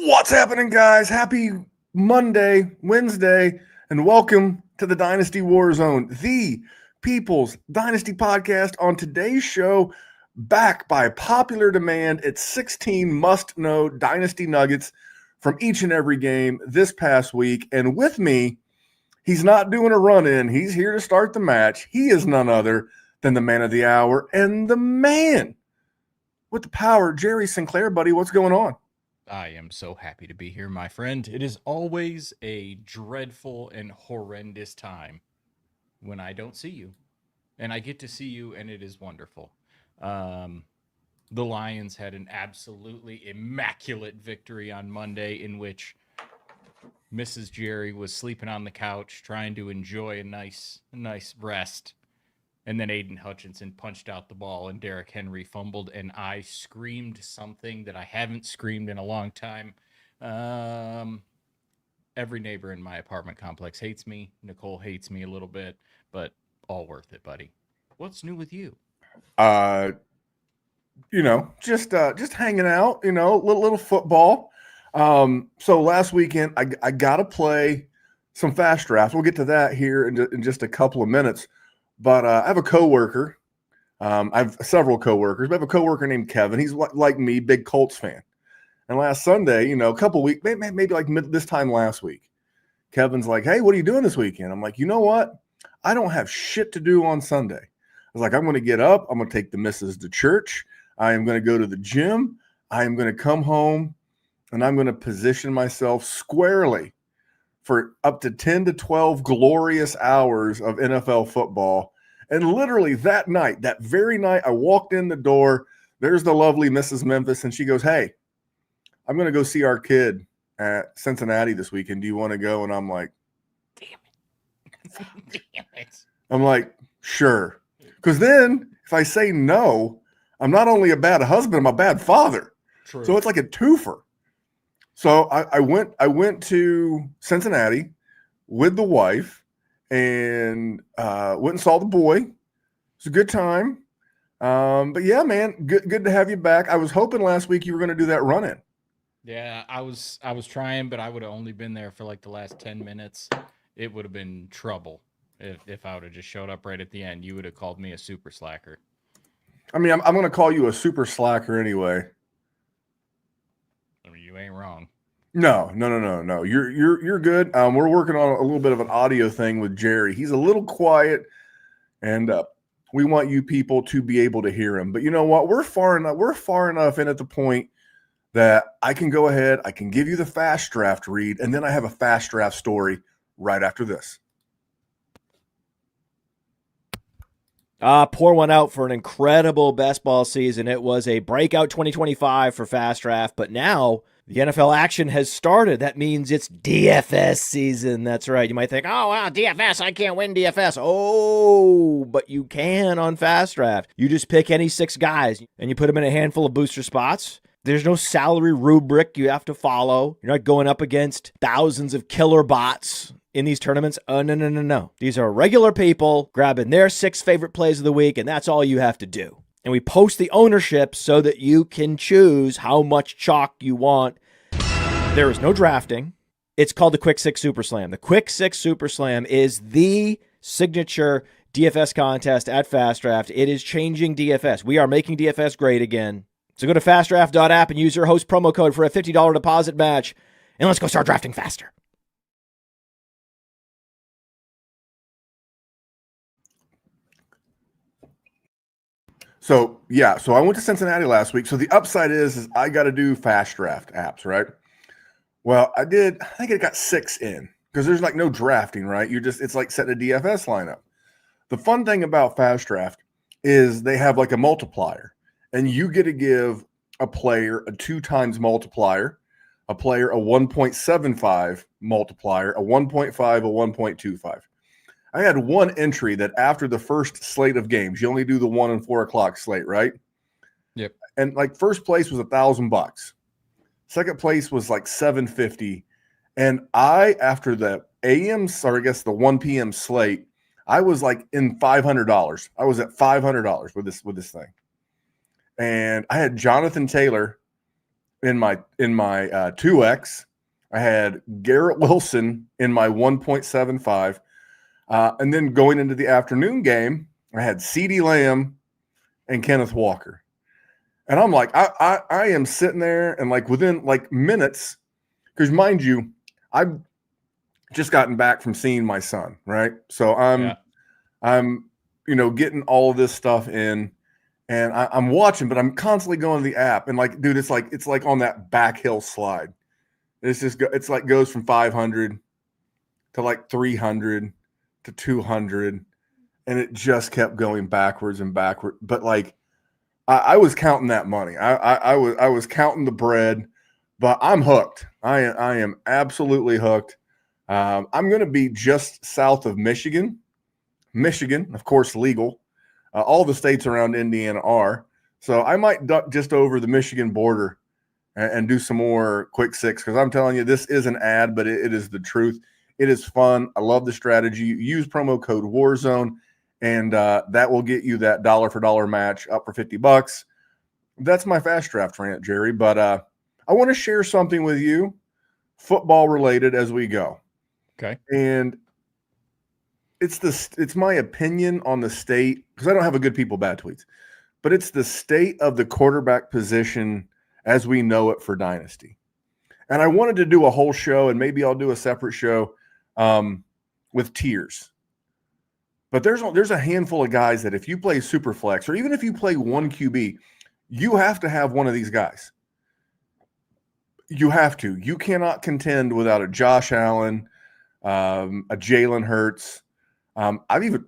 What's happening, guys? Happy Monday, Wednesday, and welcome to the Dynasty WarZone, the People's Dynasty podcast. On today's show, back by popular demand, it's 16 must-know Dynasty nuggets from each and every game this past week. And with me, he's not doing a run-in. He's here to start the match. He is none other than the man of the hour and the man with the power, Jerry Sinclair. Buddy, what's going on? I am so happy to be here, my friend. It is always a dreadful and horrendous time when I don't see you. And I get to see you, and it is wonderful. The Lions had an absolutely immaculate victory on Monday in which Mrs. Jerry was sleeping on the couch trying to enjoy a nice rest. And then Aiden Hutchinson punched out the ball and Derrick Henry fumbled, and I screamed something that I haven't screamed in a long time. Every neighbor in my apartment complex hates me. Nicole hates me a little bit, but all worth it, buddy. What's new with you? Just hanging out, little football. So last weekend, I got to play some fast draft. We'll get to that here in just a couple of minutes. But I have a coworker. I have several coworkers. But I have a coworker named Kevin. He's like me, big Colts fan. And last Sunday, a couple weeks, maybe like this time last week, Kevin's like, "Hey, what are you doing this weekend?" I'm like, "You know what? I don't have shit to do on Sunday." I was like, "I'm going to get up. I'm going to take the missus to church. I am going to go to the gym. I am going to come home, and I'm going to position myself squarely for up to 10 to 12 glorious hours of NFL football." And literally that very night, I walked in the door. There's the lovely Mrs. Memphis, and she goes, "Hey, I'm going to go see our kid at Cincinnati this weekend. Do you want to go?" And I'm like, Damn it. I'm like, sure. Because then if I say no, I'm not only a bad husband, I'm a bad father. True. So it's like a twofer. So I went to Cincinnati with the wife and went and saw the boy. It's a good time. But yeah, man, good to have you back. I was hoping last week you were going to do that run-in. Yeah, I was trying, but I would have only been there for like the last 10 minutes. It would have been trouble if I would have just showed up right at the end. You would have called me a super slacker. I mean, I'm going to call you a super slacker anyway. I mean, you ain't wrong. No. You're good. We're working on a little bit of an audio thing with Jerry. He's a little quiet, and we want you people to be able to hear him. But you know what? We're far enough in at the point that I can go ahead. I can give you the fast draft read, and then I have a fast draft story right after this. Pour one out for an incredible best ball season. It was a breakout 2025 for fast draft, but now the NFL action has started. That means it's DFS season. That's right. You might think, "Oh, wow, DFS, I can't win DFS." Oh, but you can on fast draft. You just pick any 6 guys and you put them in a handful of booster spots. There's no salary rubric you have to follow. You're not going up against thousands of killer bots in these tournaments. No. These are regular people grabbing their 6 favorite plays of the week, and that's all you have to do. And we post the ownership so that you can choose how much chalk you want. There is no drafting. It's called the Quick 6 Super Slam. The Quick 6 Super Slam is the signature DFS contest at Fast Draft. It is changing DFS. We are making DFS great again. So go to fastdraft.app and use your host promo code for a $50 deposit match. And let's go start drafting faster. So I went to Cincinnati last week. So the upside is I got to do fast draft apps, right? Well, I did. I think I got 6 in because there's like no drafting, right? It's like setting a DFS lineup. The fun thing about fast draft is they have like a multiplier, and you get to give a player a 2 times multiplier, a player a 1.75 multiplier, a 1.5, a 1.25. I had one entry that after the first slate of games, you only do the 1 and 4 o'clock slate, right? Yep. And like first place was $1,000. Second place was like $750. And I, after the AM, or I guess the 1 p.m. slate, I was like in $500. I was at $500 with this thing, and I had Jonathan Taylor in my 2x. I had Garrett Wilson in my 1.75, and then going into the afternoon game, I had CeeDee Lamb and Kenneth Walker. And I'm like, I am sitting there and like within like minutes, because mind you, I've just gotten back from seeing my son, right? So I'm getting all of this stuff in, and I'm watching, but I'm constantly going to the app, and like, dude, it's like on that back hill slide. It's like goes from 500 to like 300 to 200, and it just kept going backwards and backward. But like, I was counting that money. I was counting the bread, but I'm hooked. I am absolutely hooked. I'm going to be just south of Michigan. Michigan, of course, legal. All the states around Indiana are. So I might duck just over the Michigan border and do some more quick six, because I'm telling you, this is an ad, but it is the truth. It is fun. I love the strategy. Use promo code WarZone, and that will get you that dollar for dollar match up for $50. That's my fast draft rant, Jerry. But I want to share something with you, football related, as we go. Okay. And it's my opinion on the state, because I don't have a good people bad tweets, but it's the state of the quarterback position as we know it for Dynasty. And I wanted to do a whole show, and maybe I'll do a separate show with tiers. But there's a handful of guys that if you play superflex, or even if you play one QB, you have to have one of these guys. You have to. You cannot contend without a Josh Allen, a Jalen Hurts. I've even,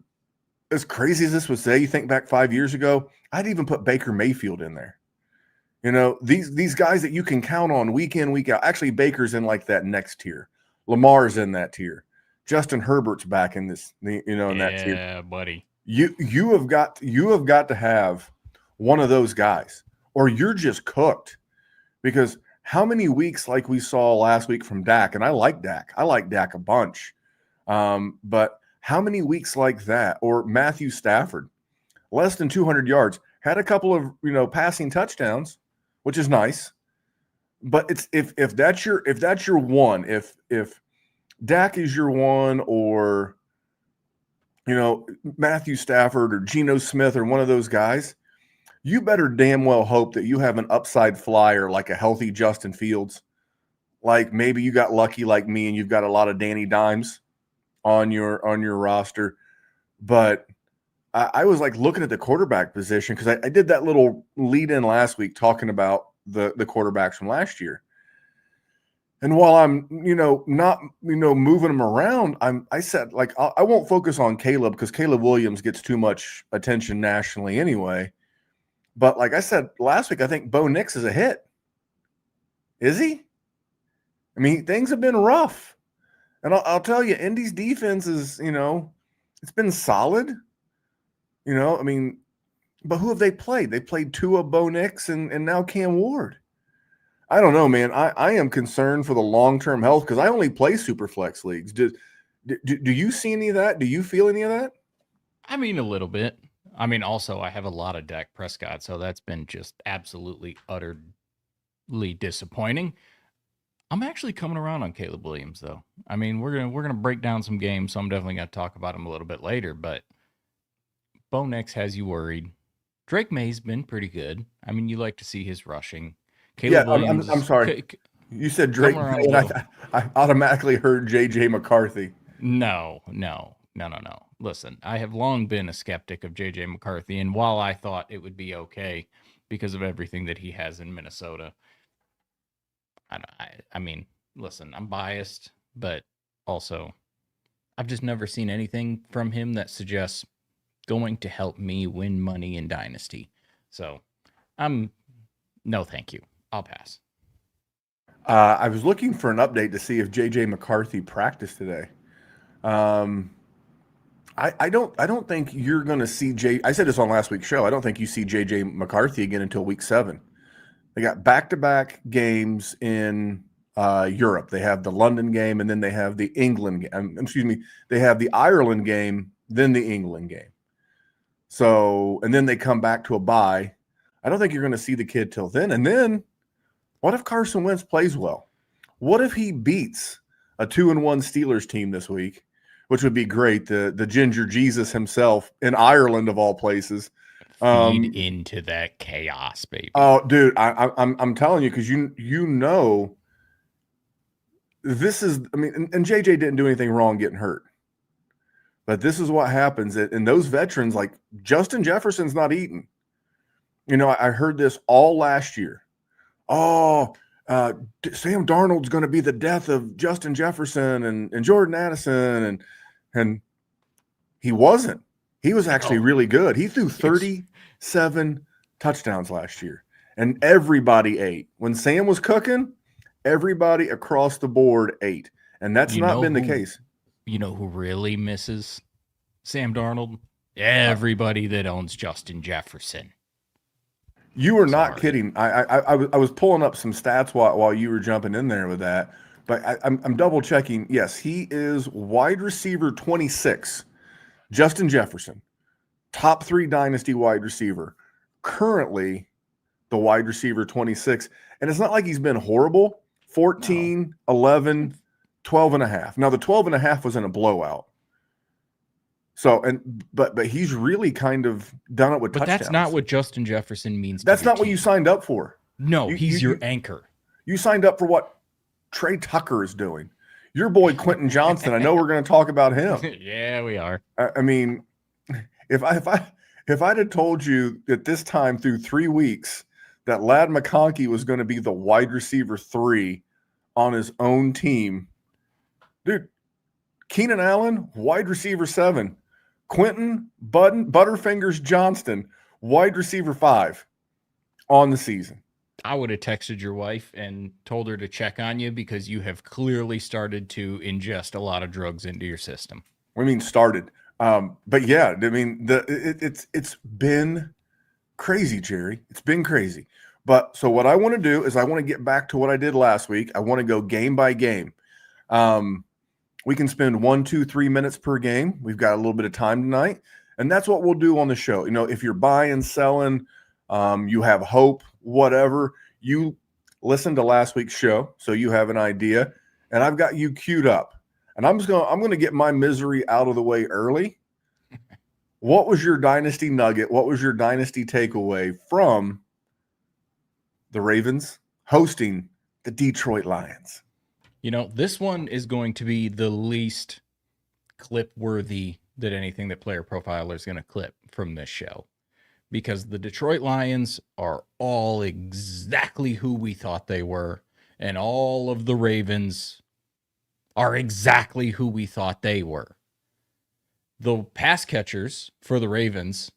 as crazy as this would say, you think back 5 years ago, I'd even put Baker Mayfield in there. These guys that you can count on week in, week out. Actually, Baker's in like that next tier. Lamar's in that tier. Justin Herbert's back in this, in that tier. Yeah, buddy. You have got to have one of those guys, or you're just cooked. Because how many weeks like we saw last week from Dak, and I like Dak. I like Dak a bunch. But how many weeks like that, or Matthew Stafford, less than 200 yards, had a couple of passing touchdowns, which is nice. But it's if that's your one, if Dak is your one, or Matthew Stafford or Geno Smith or one of those guys, you better damn well hope that you have an upside flyer like a healthy Justin Fields. Like maybe you got lucky like me and you've got a lot of Danny Dimes on your roster. But I was like looking at the quarterback position, because I did that little lead in last week talking about the quarterbacks from last year. And while I'm, not, moving them around, I said, like, I won't focus on Caleb, because Caleb Williams gets too much attention nationally anyway. But like I said last week, I think Bo Nix is a hit. Is he? I mean, things have been rough. And I'll tell you, Indy's defense is, it's been solid. I mean, but who have they played? They played Tua, Bo Nix, and now Cam Ward. I don't know, man. I am concerned for the long-term health, because I only play Superflex leagues. Do you see any of that? Do you feel any of that? I mean, a little bit. I mean, also, I have a lot of Dak Prescott, so that's been just absolutely, utterly disappointing. I'm actually coming around on Caleb Williams, though. I mean, we're gonna break down some games, so I'm definitely gonna talk about him a little bit later. But Bo Nix has you worried. Drake May's been pretty good. I mean, you like to see his rushing. Caleb Williams. I'm sorry. You said Drake May, and I automatically heard J.J. McCarthy. No. Listen, I have long been a skeptic of J.J. McCarthy, and while I thought it would be okay because of everything that he has in Minnesota, I mean, listen, I'm biased, but also I've just never seen anything from him that suggests going to help me win money in Dynasty. So no, thank you. I'll pass. I was looking for an update to see if J.J. McCarthy practiced today. I don't think you're going to see I said this on last week's show. I don't think you see J.J. McCarthy again until week 7. They got back-to-back games in Europe. They have the London game, and then they have the England game. Excuse me, they have the Ireland game, then the England game. So, and then they come back to a bye. I don't think you're going to see the kid till then. And then, what if Carson Wentz plays well? What if he beats a 2-1 Steelers team this week, which would be great? The Ginger Jesus himself in Ireland of all places. Feed into that chaos, baby. Oh, dude, I'm telling you, because you know this is. I mean, and JJ didn't do anything wrong getting hurt, but this is what happens. And those veterans, like Justin Jefferson's not eating. You know, I heard this all last year. Oh, Sam Darnold's going to be the death of Justin Jefferson and Jordan Addison, and he wasn't. He was actually really good. He threw 37 touchdowns last year, and everybody ate. When Sam was cooking, everybody across the board ate, and that's not been the case. You know who really misses Sam Darnold? Everybody that owns Justin Jefferson. You are not kidding. I was pulling up some stats while you were jumping in there with that, but I'm double checking. Yes, he is wide receiver 26. Justin Jefferson, top 3 dynasty wide receiver, currently the wide receiver 26. And it's not like he's been horrible. 14, 11, 12 and a half. Now the 12 and a half was in a blowout. So, but he's really kind of done it with touchdowns. But that's not what Justin Jefferson means. That's not what you signed up for. No, he's your anchor. You signed up for what Trey Tucker is doing. Your boy Quentin Johnson. I know we're going to talk about him. Yeah, we are. I mean, if I'd have told you that this time through 3 weeks that Ladd McConkey was going to be the wide receiver 3 on his own team, dude. Keenan Allen, wide receiver 7. Quentin Butterfingers Johnston, wide receiver 5 on the season. I would have texted your wife and told her to check on you because you have clearly started to ingest a lot of drugs into your system. We mean started. But yeah, I mean, it's been crazy, Jerry. It's been crazy. But so what I want to do is I want to get back to what I did last week. I want to go game by game. We can spend 1, 2, 3 minutes per game. We've got a little bit of time tonight. And that's what we'll do on the show. You know, if you're buying, selling, you have hope, whatever, you listen to last week's show, so you have an idea. And I've got you queued up. And I'm going to get my misery out of the way early. What was your dynasty nugget? What was your dynasty takeaway from the Ravens hosting the Detroit Lions? You know, this one is going to be the least clip worthy that anything that Player Profiler is going to clip from this show, because the Detroit Lions are all exactly who we thought they were, and all of the Ravens are exactly who we thought they were. The pass catchers for the Ravens,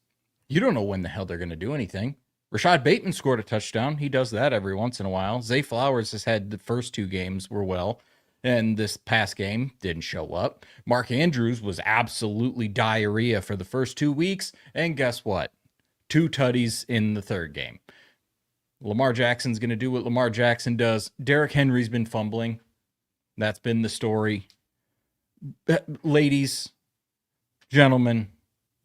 you don't know when the hell they're going to do anything. Rashad Bateman scored a touchdown. He does that every once in a while. Zay Flowers has had the first 2 games were well, and this past game didn't show up. Mark Andrews was absolutely diarrhea for the first 2 weeks, and guess what? 2 tutties in the 3rd game. Lamar Jackson's going to do what Lamar Jackson does. Derrick Henry's been fumbling. That's been the story. Ladies, gentlemen,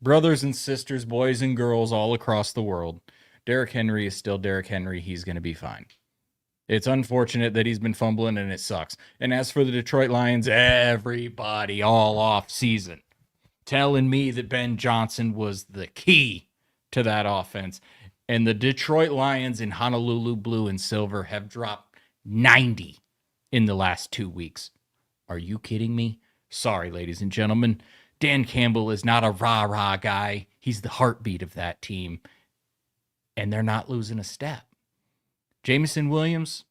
brothers and sisters, boys and girls all across the world, Derrick Henry is still Derrick Henry. He's going to be fine. It's unfortunate that he's been fumbling, and it sucks. And as for the Detroit Lions, everybody all off season telling me that Ben Johnson was the key to that offense. And the Detroit Lions in Honolulu blue and silver have dropped 90 in the last 2 weeks. Are you kidding me? Sorry, ladies and gentlemen. Dan Campbell is not a rah-rah guy. He's the heartbeat of that team. And they're not losing a step. Jameson Williams,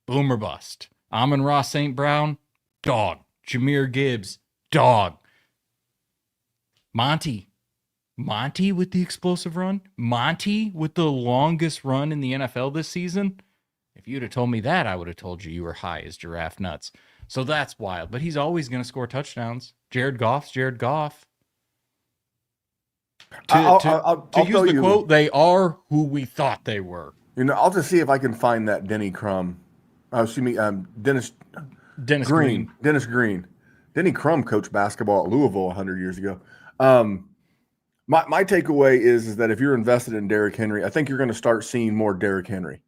boom or bust. Amon-Ra St. Brown, dog. Jahmyr Gibbs, dog. Monty with the explosive run. Monty with the longest run in the NFL this season. If you'd have told me that, I would have told you were high as giraffe nuts. So that's wild. But he's always going to score touchdowns. Jared Goff's Jared Goff. To use the quote, they are who we thought they were. You know, I'll just see if I can find that Denny Crum Excuse me, Dennis Dennis Green. Green. Dennis Green. Denny Crum coached basketball at Louisville 100 years ago. My takeaway is that if you're invested in Derrick Henry, I think you're going to start seeing more Derrick Henry.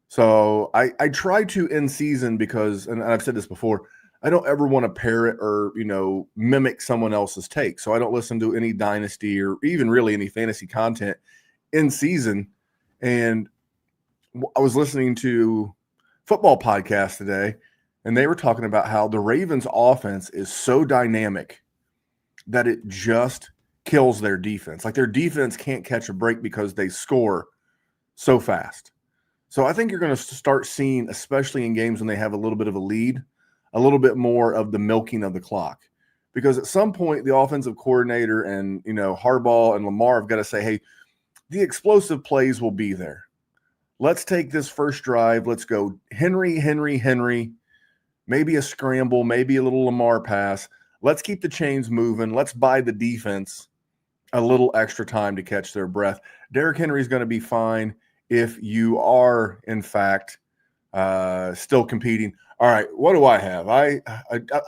So I try to in season because, and I've said this before, I don't ever want to parrot or, mimic someone else's take. So I don't listen to any dynasty or even really any fantasy content in season. And I was listening to football podcast today, and they were talking about how the Ravens offense is so dynamic that it just kills their defense. Like their defense can't catch a break because they score so fast. So I think you're going to start seeing, especially in games when they have a little bit of a lead, a little bit more of the milking of the clock. Because at some point, the offensive coordinator and, Harbaugh and Lamar have got to say, hey, the explosive plays will be there. Let's take this first drive. Let's go Henry, maybe a scramble, maybe a little Lamar pass. Let's keep the chains moving. Let's buy the defense a little extra time to catch their breath. Derrick Henry is going to be fine if you are, in fact, still competing. All right, what do I have? I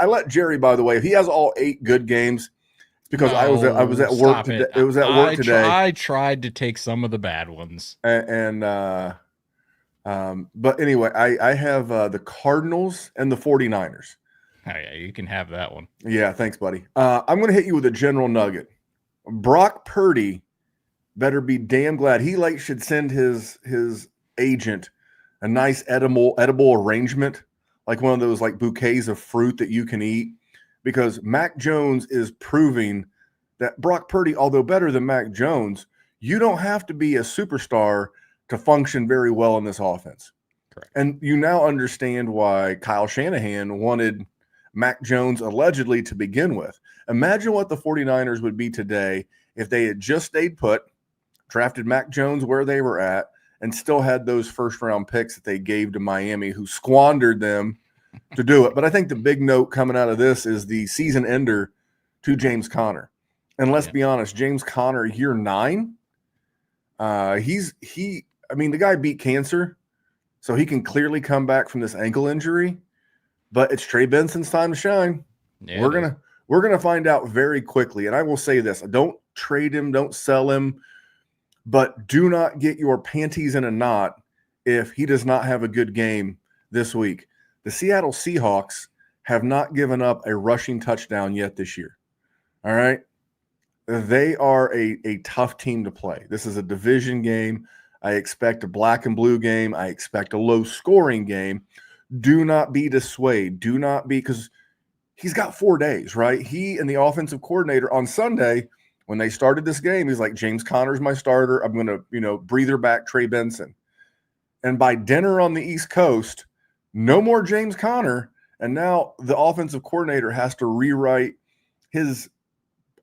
let Jerry, by the way, if he has all 8 good games, it's because I was at work today. It was at work today. I tried to take some of the bad ones. But anyway, I have the Cardinals and the 49ers. Oh, yeah, you can have that one. Yeah, thanks, buddy. I'm going to hit you with a general nugget. Brock Purdy better be damn glad. He should send his agent a nice edible arrangement, like one of those bouquets of fruit that you can eat, because Mac Jones is proving that Brock Purdy, although better than Mac Jones, you don't have to be a superstar to function very well in this offense. Correct. And you now understand why Kyle Shanahan wanted Mac Jones allegedly to begin with. Imagine what the 49ers would be today if they had just stayed put, drafted Mac Jones where they were at, and still had those first-round picks that they gave to Miami, who squandered them to do it. But I think the big note coming out of this is the season ender to James Conner. And let's be honest, James Conner, year 9, the guy beat cancer, so he can clearly come back from this ankle injury. But it's Trey Benson's time to shine. Yeah, we're gonna find out very quickly. And I will say this: don't trade him, don't sell him, but do not get your panties in a knot if he does not have a good game this week. The Seattle Seahawks have not given up a rushing touchdown yet this year. All right. They are a tough team to play. This is a division game. I expect a black and blue game. I expect a low scoring game. Do not be dissuaded. Do not be, because he's got 4 days, right? He and the offensive coordinator on Sunday, when they started this game, he's like, James Conner's my starter. I'm going to breather back Trey Benson. And by dinner on the East Coast, no more James Conner. And now the offensive coordinator has to rewrite his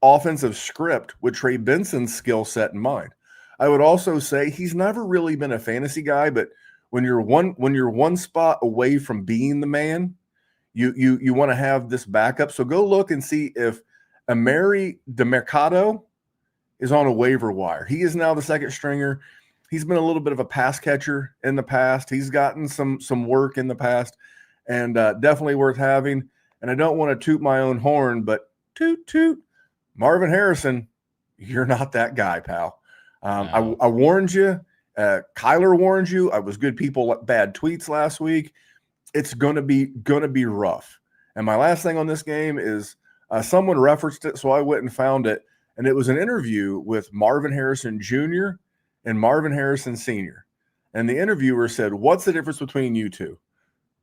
offensive script with Trey Benson's skill set in mind. I would also say he's never really been a fantasy guy, but when you're one spot away from being the man, you want to have this backup. So go look and see if Amari DeMercado is on a waiver wire. He is now the second stringer. He's been a little bit of a pass catcher in the past. He's gotten some work in the past, and definitely worth having. And I don't want to toot my own horn, but toot. Marvin Harrison, you're not that guy, pal. No. I warned you. Kyler warned you. I was good people bad tweets last week. It's gonna be rough. And my last thing on this game is someone referenced it, so I went and found it, and it was an interview with Marvin Harrison Jr. and Marvin Harrison Sr. And the interviewer said, "What's the difference between you two?"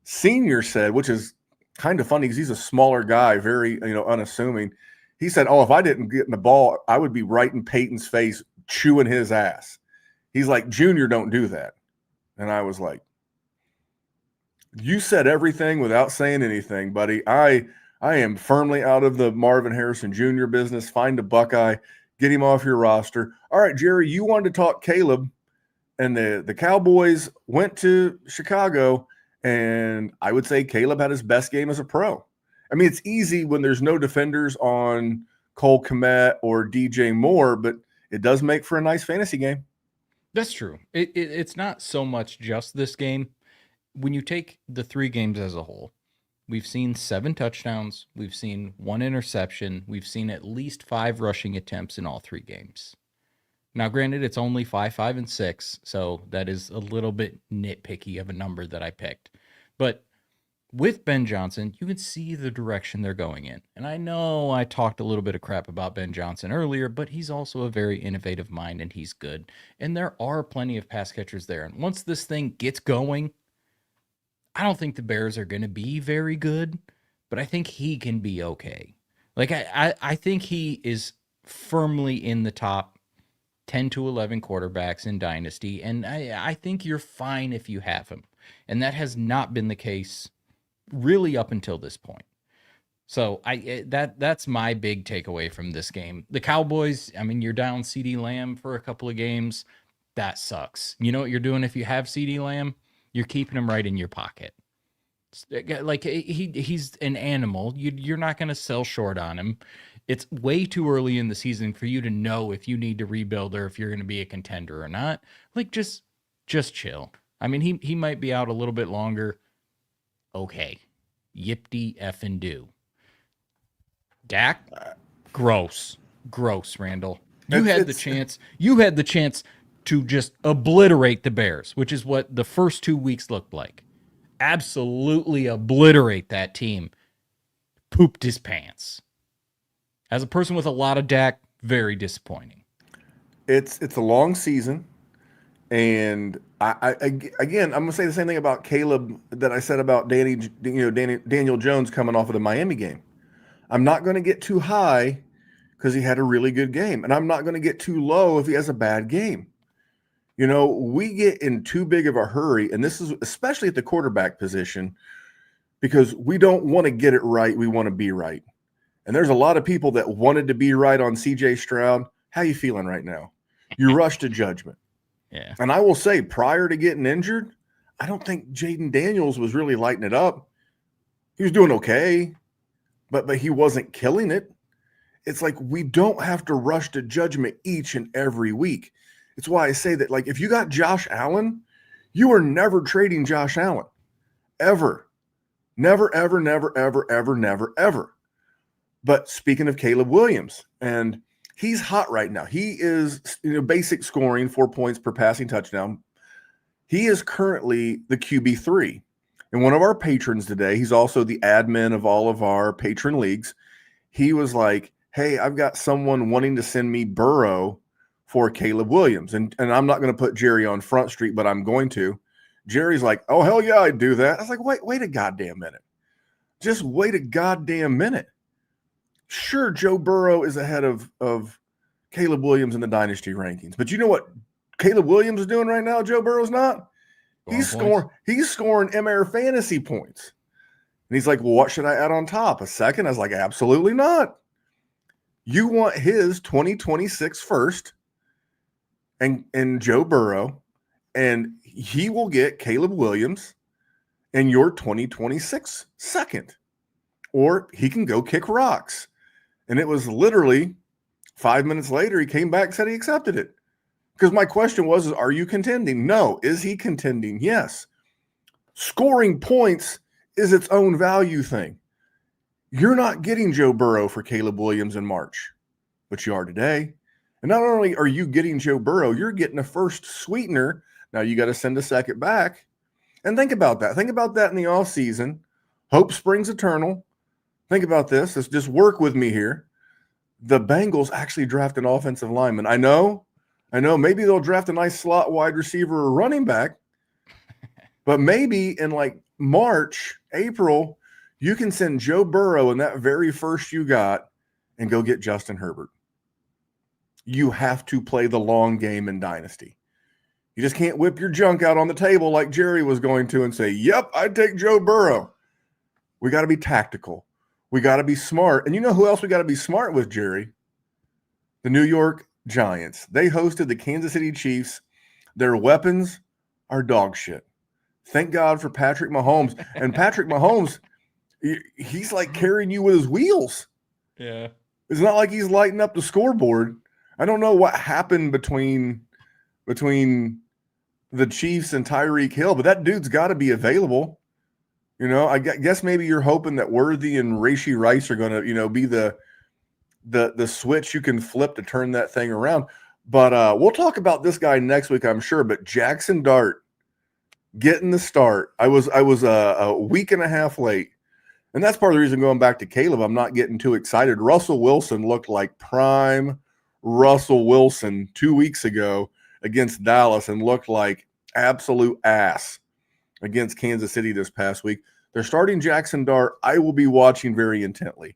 Senior said, which is kind of funny because he's a smaller guy, very unassuming. He said, "Oh, if I didn't get in the ball, I would be right in Peyton's face, chewing his ass." He's like, "Junior don't do that." And I was like, you said everything without saying anything, buddy. I am firmly out of the Marvin Harrison Jr. business. Find a Buckeye, get him off your roster. All right, Jerry, you wanted to talk Caleb, and the Cowboys went to Chicago, and I would say Caleb had his best game as a pro. I mean, it's easy when there's no defenders on Cole Kmet or DJ Moore, but it does make for a nice fantasy game. That's true. It's not so much just this game. when you take the 3 games as a whole, we've seen 7 touchdowns, we've seen 1 interception, we've seen at least 5 rushing attempts in all 3 games. Now, granted, it's only 5, 5, and 6, so that is a little bit nitpicky of a number that I picked. But with Ben Johnson, you can see the direction they're going in. And I know I talked a little bit of crap about Ben Johnson earlier, but he's also a very innovative mind and he's good. And there are plenty of pass catchers there. And once this thing gets going, I don't think the Bears are going to be very good, but I think he can be okay. Like, I think he is firmly in the top 10 to 11 quarterbacks in Dynasty, and I think you're fine if you have him. And that has not been the case really up until this point. So that's my big takeaway from this game. The Cowboys, I mean, you're down CeeDee Lamb for a couple of games. That sucks. You know what you're doing if you have CeeDee Lamb? You're keeping him right in your pocket. Like, he's an animal. You're not going to sell short on him. It's way too early in the season for you to know if you need to rebuild or if you're going to be a contender or not. Like, just chill. I mean, he might be out a little bit longer. Okay. Yip-de effing do. Dak, gross, Randall. You had the chance to just obliterate the Bears, which is what the first 2 weeks looked like. Absolutely obliterate that team. Pooped his pants. As a person with a lot of Dak, very disappointing. It's a long season, and again, I'm gonna say the same thing about Caleb that I said about Daniel Jones coming off of the Miami game. I'm not going to get too high because he had a really good game, and I'm not going to get too low if he has a bad game. You know, we get in too big of a hurry, and this is especially at the quarterback position, because we don't want to get it right. We want to be right. And there's a lot of people that wanted to be right on CJ Stroud. How you feeling right now? You rushed to judgment. Yeah. And I will say, prior to getting injured, I don't think Jaden Daniels was really lighting it up. He was doing okay, but he wasn't killing it. It's like, we don't have to rush to judgment each and every week. It's why I say that, like, if you got Josh Allen, you are never trading Josh Allen. Ever. Never, ever, never, ever, ever, never, ever. But speaking of Caleb Williams, and he's hot right now. He is, basic scoring, 4 points per passing touchdown. He is currently the QB3. And one of our patrons today, he's also the admin of all of our patron leagues. He was like, hey, I've got someone wanting to send me Burrow for Caleb Williams. And I'm not going to put Jerry on Front Street, but I'm going to. Jerry's like, oh, hell yeah, I'd do that. I was like, wait a goddamn minute. Just wait a goddamn minute. Sure, Joe Burrow is ahead of Caleb Williams in the Dynasty rankings. But you know what Caleb Williams is doing right now? Joe Burrow's not. He's scoring MR fantasy points. And he's like, well, what should I add on top? A second? I was like, absolutely not. You want his 2026 first and Joe Burrow, and he will get Caleb Williams and your 2026 second. Or he can go kick rocks. And it was literally 5 minutes later, he came back and said he accepted it. Because my question was, are you contending? No. Is he contending? Yes. Scoring points is its own value thing. You're not getting Joe Burrow for Caleb Williams in March, but you are today. And not only are you getting Joe Burrow, you're getting a first sweetener. Now you got to send a second back. And think about that. Think about that in the offseason. Hope springs eternal. Think about this. Let's just work with me here. The Bengals actually draft an offensive lineman. I know. Maybe they'll draft a nice slot wide receiver or running back. But maybe in like March, April, you can send Joe Burrow in that very first you got and go get Justin Herbert. You have to play the long game in Dynasty. You just can't whip your junk out on the table like Jerry was going to and say, yep, I'd take Joe Burrow. We got to be tactical. We got to be smart. And you know who else we got to be smart with, Jerry? The New York Giants. They hosted the Kansas City Chiefs. Their weapons are dog shit. Thank God for Patrick Mahomes. And Patrick Mahomes, he's like carrying you with his wheels. Yeah. It's not like he's lighting up the scoreboard. I don't know what happened between the Chiefs and Tyreek Hill, but that dude's got to be available. I guess maybe you're hoping that Worthy and Rashee Rice are going to, be the switch you can flip to turn that thing around. But we'll talk about this guy next week, I'm sure. But Jackson Dart getting the start. I was a week and a half late. And that's part of the reason going back to Caleb, I'm not getting too excited. Russell Wilson looked like prime Russell Wilson 2 weeks ago against Dallas and looked like absolute ass against Kansas City this past week. They're starting Jackson Dart. I will be watching very intently.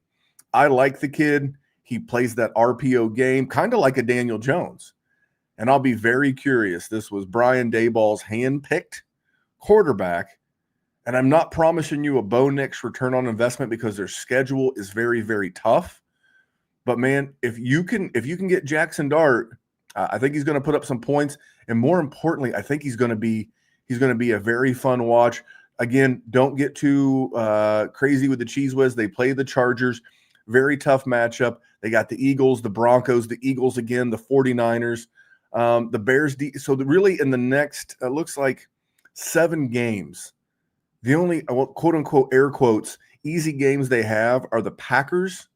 I like the kid. He plays that RPO game, kind of like a Daniel Jones. And I'll be very curious. This was Brian Daboll's hand-picked quarterback. And I'm not promising you a Bo Nix return on investment because their schedule is very, very tough. But man, if you can get Jackson Dart, I think he's going to put up some points. And more importantly, I think he's going to be a very fun watch. Again, don't get too crazy with the Cheese Whiz. They play the Chargers. Very tough matchup. They got the Eagles, the Broncos, the Eagles again, the 49ers, the Bears. So really in the next, it looks like 7 games, the only quote unquote air quotes easy games they have are the Packers.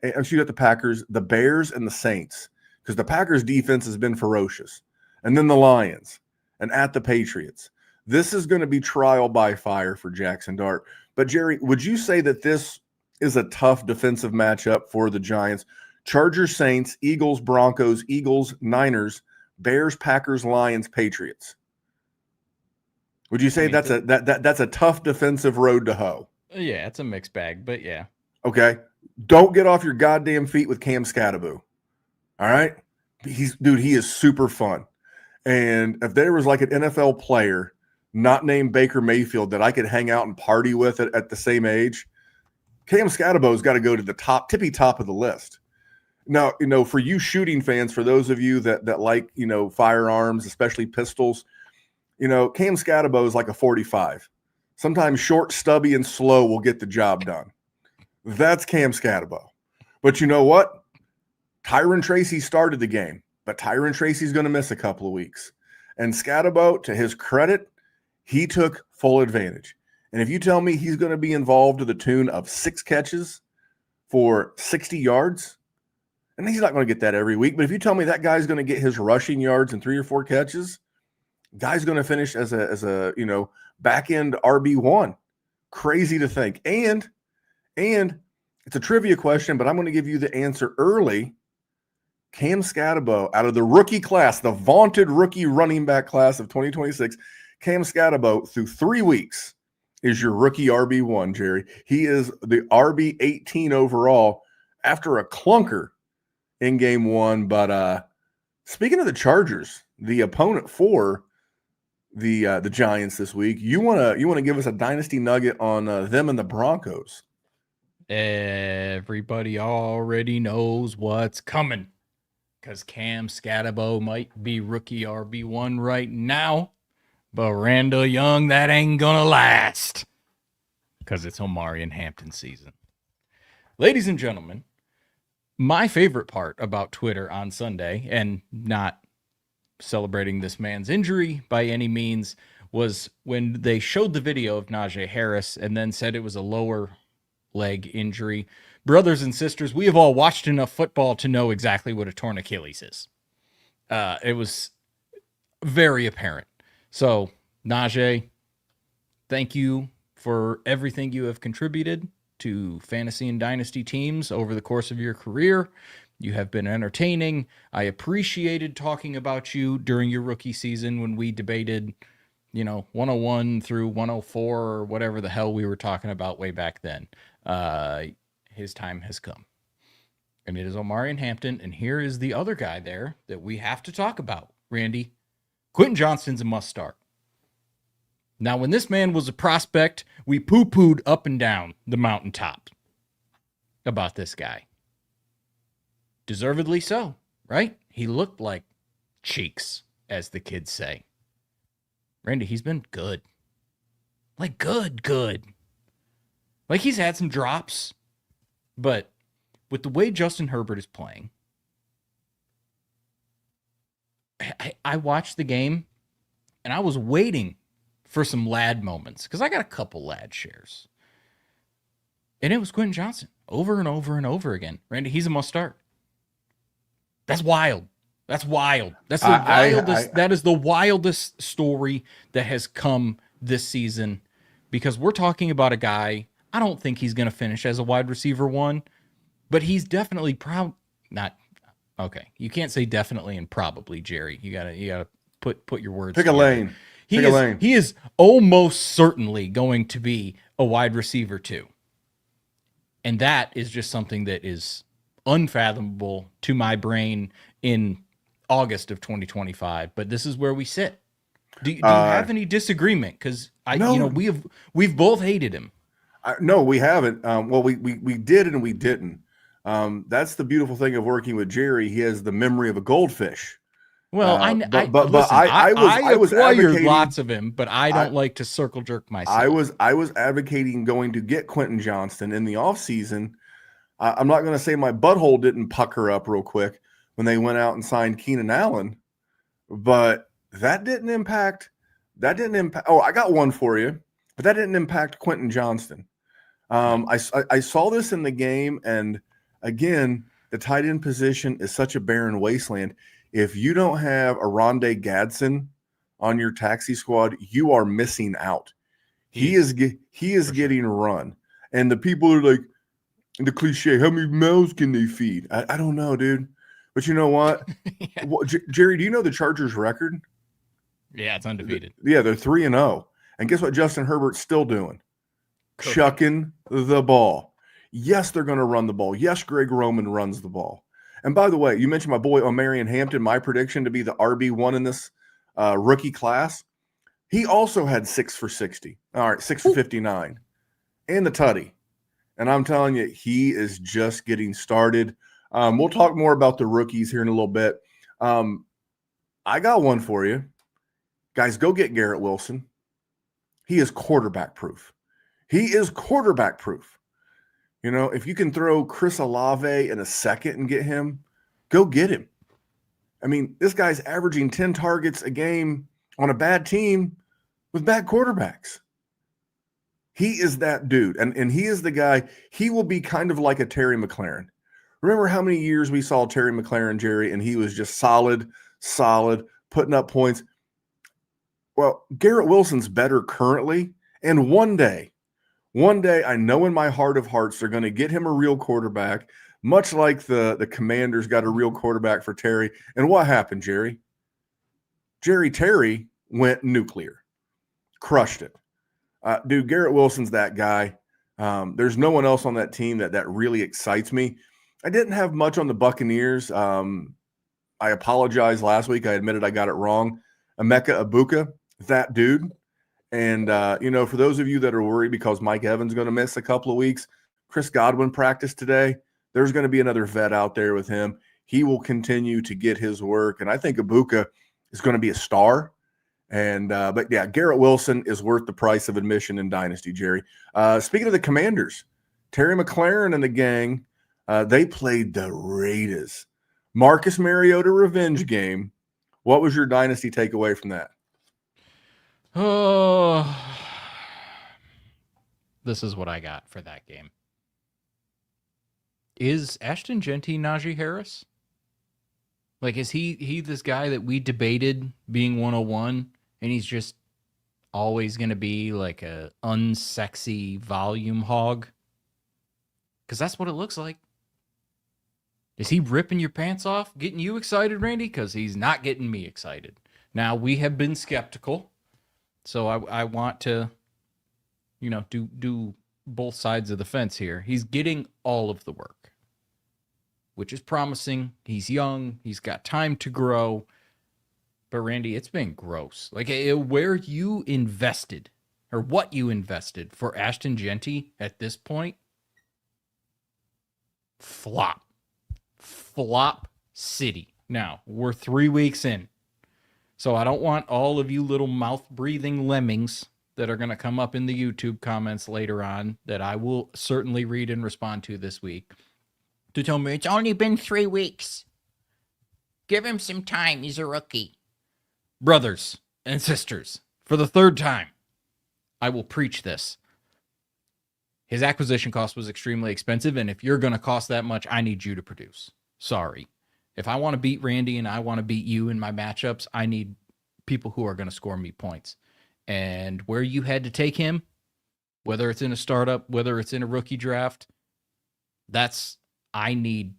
The Bears and the Saints, because the Packers defense has been ferocious, and then the Lions and at the Patriots. This is going to be trial by fire for Jackson Dart. But Jerry, would you say that this is a tough defensive matchup for the Giants? Chargers, Saints, Eagles, Broncos, Eagles, Niners, Bears, Packers, Lions, Patriots. Would you say that's a tough defensive road to hoe? Yeah, it's a mixed bag, but yeah. Okay. Don't get off your goddamn feet with Cam Scatterbo. All right? He is super fun. And if there was like an NFL player not named Baker Mayfield that I could hang out and party with at the same age, Cam Scatterbo's got to go to the tippy top of the list. Now, for you shooting fans, for those of you that like, firearms, especially pistols, Cam Scatterbo is like a 45. Sometimes short, stubby, and slow will get the job done. That's Cam Scatterbo. But you know what? Tyron Tracy started the game, but Tyron Tracy's going to miss a couple of weeks. And Scatterbo, to his credit, he took full advantage. And if you tell me he's going to be involved to the tune of 6 catches for 60 yards, and he's not going to get that every week, but if you tell me that guy's going to get his rushing yards in 3 or 4 catches, guy's going to finish as a back end RB1. Crazy to think. And it's a trivia question, but I'm going to give you the answer early. Cam Scatterbo, out of the rookie class, the vaunted rookie running back class of 2026, Cam Scatterbo through 3 weeks is your rookie RB1, Jerry. He is the RB 18 overall after a clunker in game 1. But speaking of the Chargers, the opponent for the Giants this week, you want to give us a dynasty nugget on them and the Broncos? Everybody already knows what's coming, because Cam Scatterbo might be rookie RB1 right now, but Randall Young, that ain't gonna last, because it's Omarion Hampton season. Ladies and gentlemen, my favorite part about Twitter on Sunday, and not celebrating this man's injury by any means, was when they showed the video of Najee Harris and then said it was a lower leg injury. Brothers and sisters, we have all watched enough football to know exactly what a torn Achilles is. It was very apparent. So, Najee, thank you for everything you have contributed to fantasy and dynasty teams over the course of your career. You have been entertaining. I appreciated talking about you during your rookie season when we debated, 101 through 104 or whatever the hell we were talking about way back then. His time has come. And it is Omarion Hampton. And here is the other guy there that we have to talk about, Randy. Quentin Johnston's a must start. Now, when this man was a prospect, we poo-pooed up and down the mountaintop about this guy. Deservedly so, right? He looked like cheeks, as the kids say. Randy, he's been good. Like, good. Like, he's had some drops, but with the way Justin Herbert is playing, I watched the game, and I was waiting for some lad moments because I got a couple lad shares. And it was Quentin Johnston over and over and over again. Randy, he's a must start. That's wild. That's wild. That's the wildest. That is the wildest story that has come this season, because we're talking about a guy. I don't think he's going to finish as a wide receiver 1, but he's definitely not okay. You can't say definitely and probably, Jerry. You gotta put your words. Pick a lane. He is almost certainly going to be a wide receiver 2. And that is just something that is unfathomable to my brain in August of 2025. But this is where we sit. Do you have any disagreement? Because we've both hated him. No, we haven't. Well, we did and we didn't. That's the beautiful thing of working with Jerry. He has the memory of a goldfish. Well, I was acquired lots of him, but I don't like to circle jerk myself. I was advocating going to get Quentin Johnston in the offseason. I'm not going to say my butthole didn't pucker up real quick when they went out and signed Keenan Allen, but that didn't impact. Oh, I got one for you, but that didn't impact Quentin Johnston. I saw this in the game, and again, the tight end position is such a barren wasteland. If you don't have a Rondé Gadsden on your taxi squad, you are missing out. He is getting run. And the people are like, the cliche, how many mouths can they feed? I don't know, dude. But you know what? Yeah. Jerry, do you know the Chargers record? Yeah, it's undefeated. Yeah, they're 3-0. And guess what Justin Herbert's still doing? Chucking the ball. Yes, they're going to run the ball. Yes, Greg Roman runs the ball. And by the way, you mentioned my boy Omarion Hampton, my prediction to be the RB1 in this rookie class. He also had 6 for 60. All right, 6 for 59. And the tutty. And I'm telling you, he is just getting started. We'll talk more about the rookies here in a little bit. I got one for you. Guys, go get Garrett Wilson. He is quarterback proof. He is quarterback proof. You know, if you can throw Chris Olave in a second and get him, go get him. I mean, this guy's averaging 10 targets a game on a bad team with bad quarterbacks. He is that dude, and he is the guy. He will be kind of like a Terry McLaurin. Remember how many years we saw Terry McLaurin, Jerry, and he was just solid, putting up points. Well, Garrett Wilson's better currently, and one day, I know in my heart of hearts they're going to get him a real quarterback, much like the Commanders got a real quarterback for Terry. And what happened, Jerry? Terry went nuclear, crushed it. Dude, Garrett Wilson's that guy. There's no one else on that team that really excites me. I didn't have much on the Buccaneers. I apologize last week. I admitted I got it wrong. Emeka Egbuka, that dude. And, for those of you that are worried because Mike Evans is going to miss a couple of weeks, Chris Godwin practiced today. There's going to be another vet out there with him. He will continue to get his work. And I think Egbuka is going to be a star. And, but yeah, Garrett Wilson is worth the price of admission in Dynasty, Jerry. Speaking of the Commanders, Terry McLaurin and the gang, they played the Raiders. Marcus Mariota revenge game. What was your Dynasty takeaway from that? Oh, this is what I got for that game. Is Ashton Genty Najee Harris? Like, is he this guy that we debated being 101, and he's just always going to be like a unsexy volume hog? Because that's what it looks like. Is he ripping your pants off, getting you excited, Randy? Because he's not getting me excited. Now, we have been skeptical. So I want to, do both sides of the fence here. He's getting all of the work, which is promising. He's young. He's got time to grow. But, Randy, it's been gross. Like, where you invested or what you invested for Ashton Genty at this point, flop city. Now, we're 3 weeks in. So I don't want all of you little mouth-breathing lemmings that are going to come up in the YouTube comments later on that I will certainly read and respond to this week to tell me it's only been 3 weeks. Give him some time. He's a rookie. Brothers, and sisters, for the third time, I will preach this. His acquisition cost was extremely expensive, and if you're going to cost that much, I need you to produce. Sorry. If I want to beat Randy and I want to beat you in my matchups, I need people who are going to score me points. And where you had to take him, whether it's in a startup, whether it's in a rookie draft, I need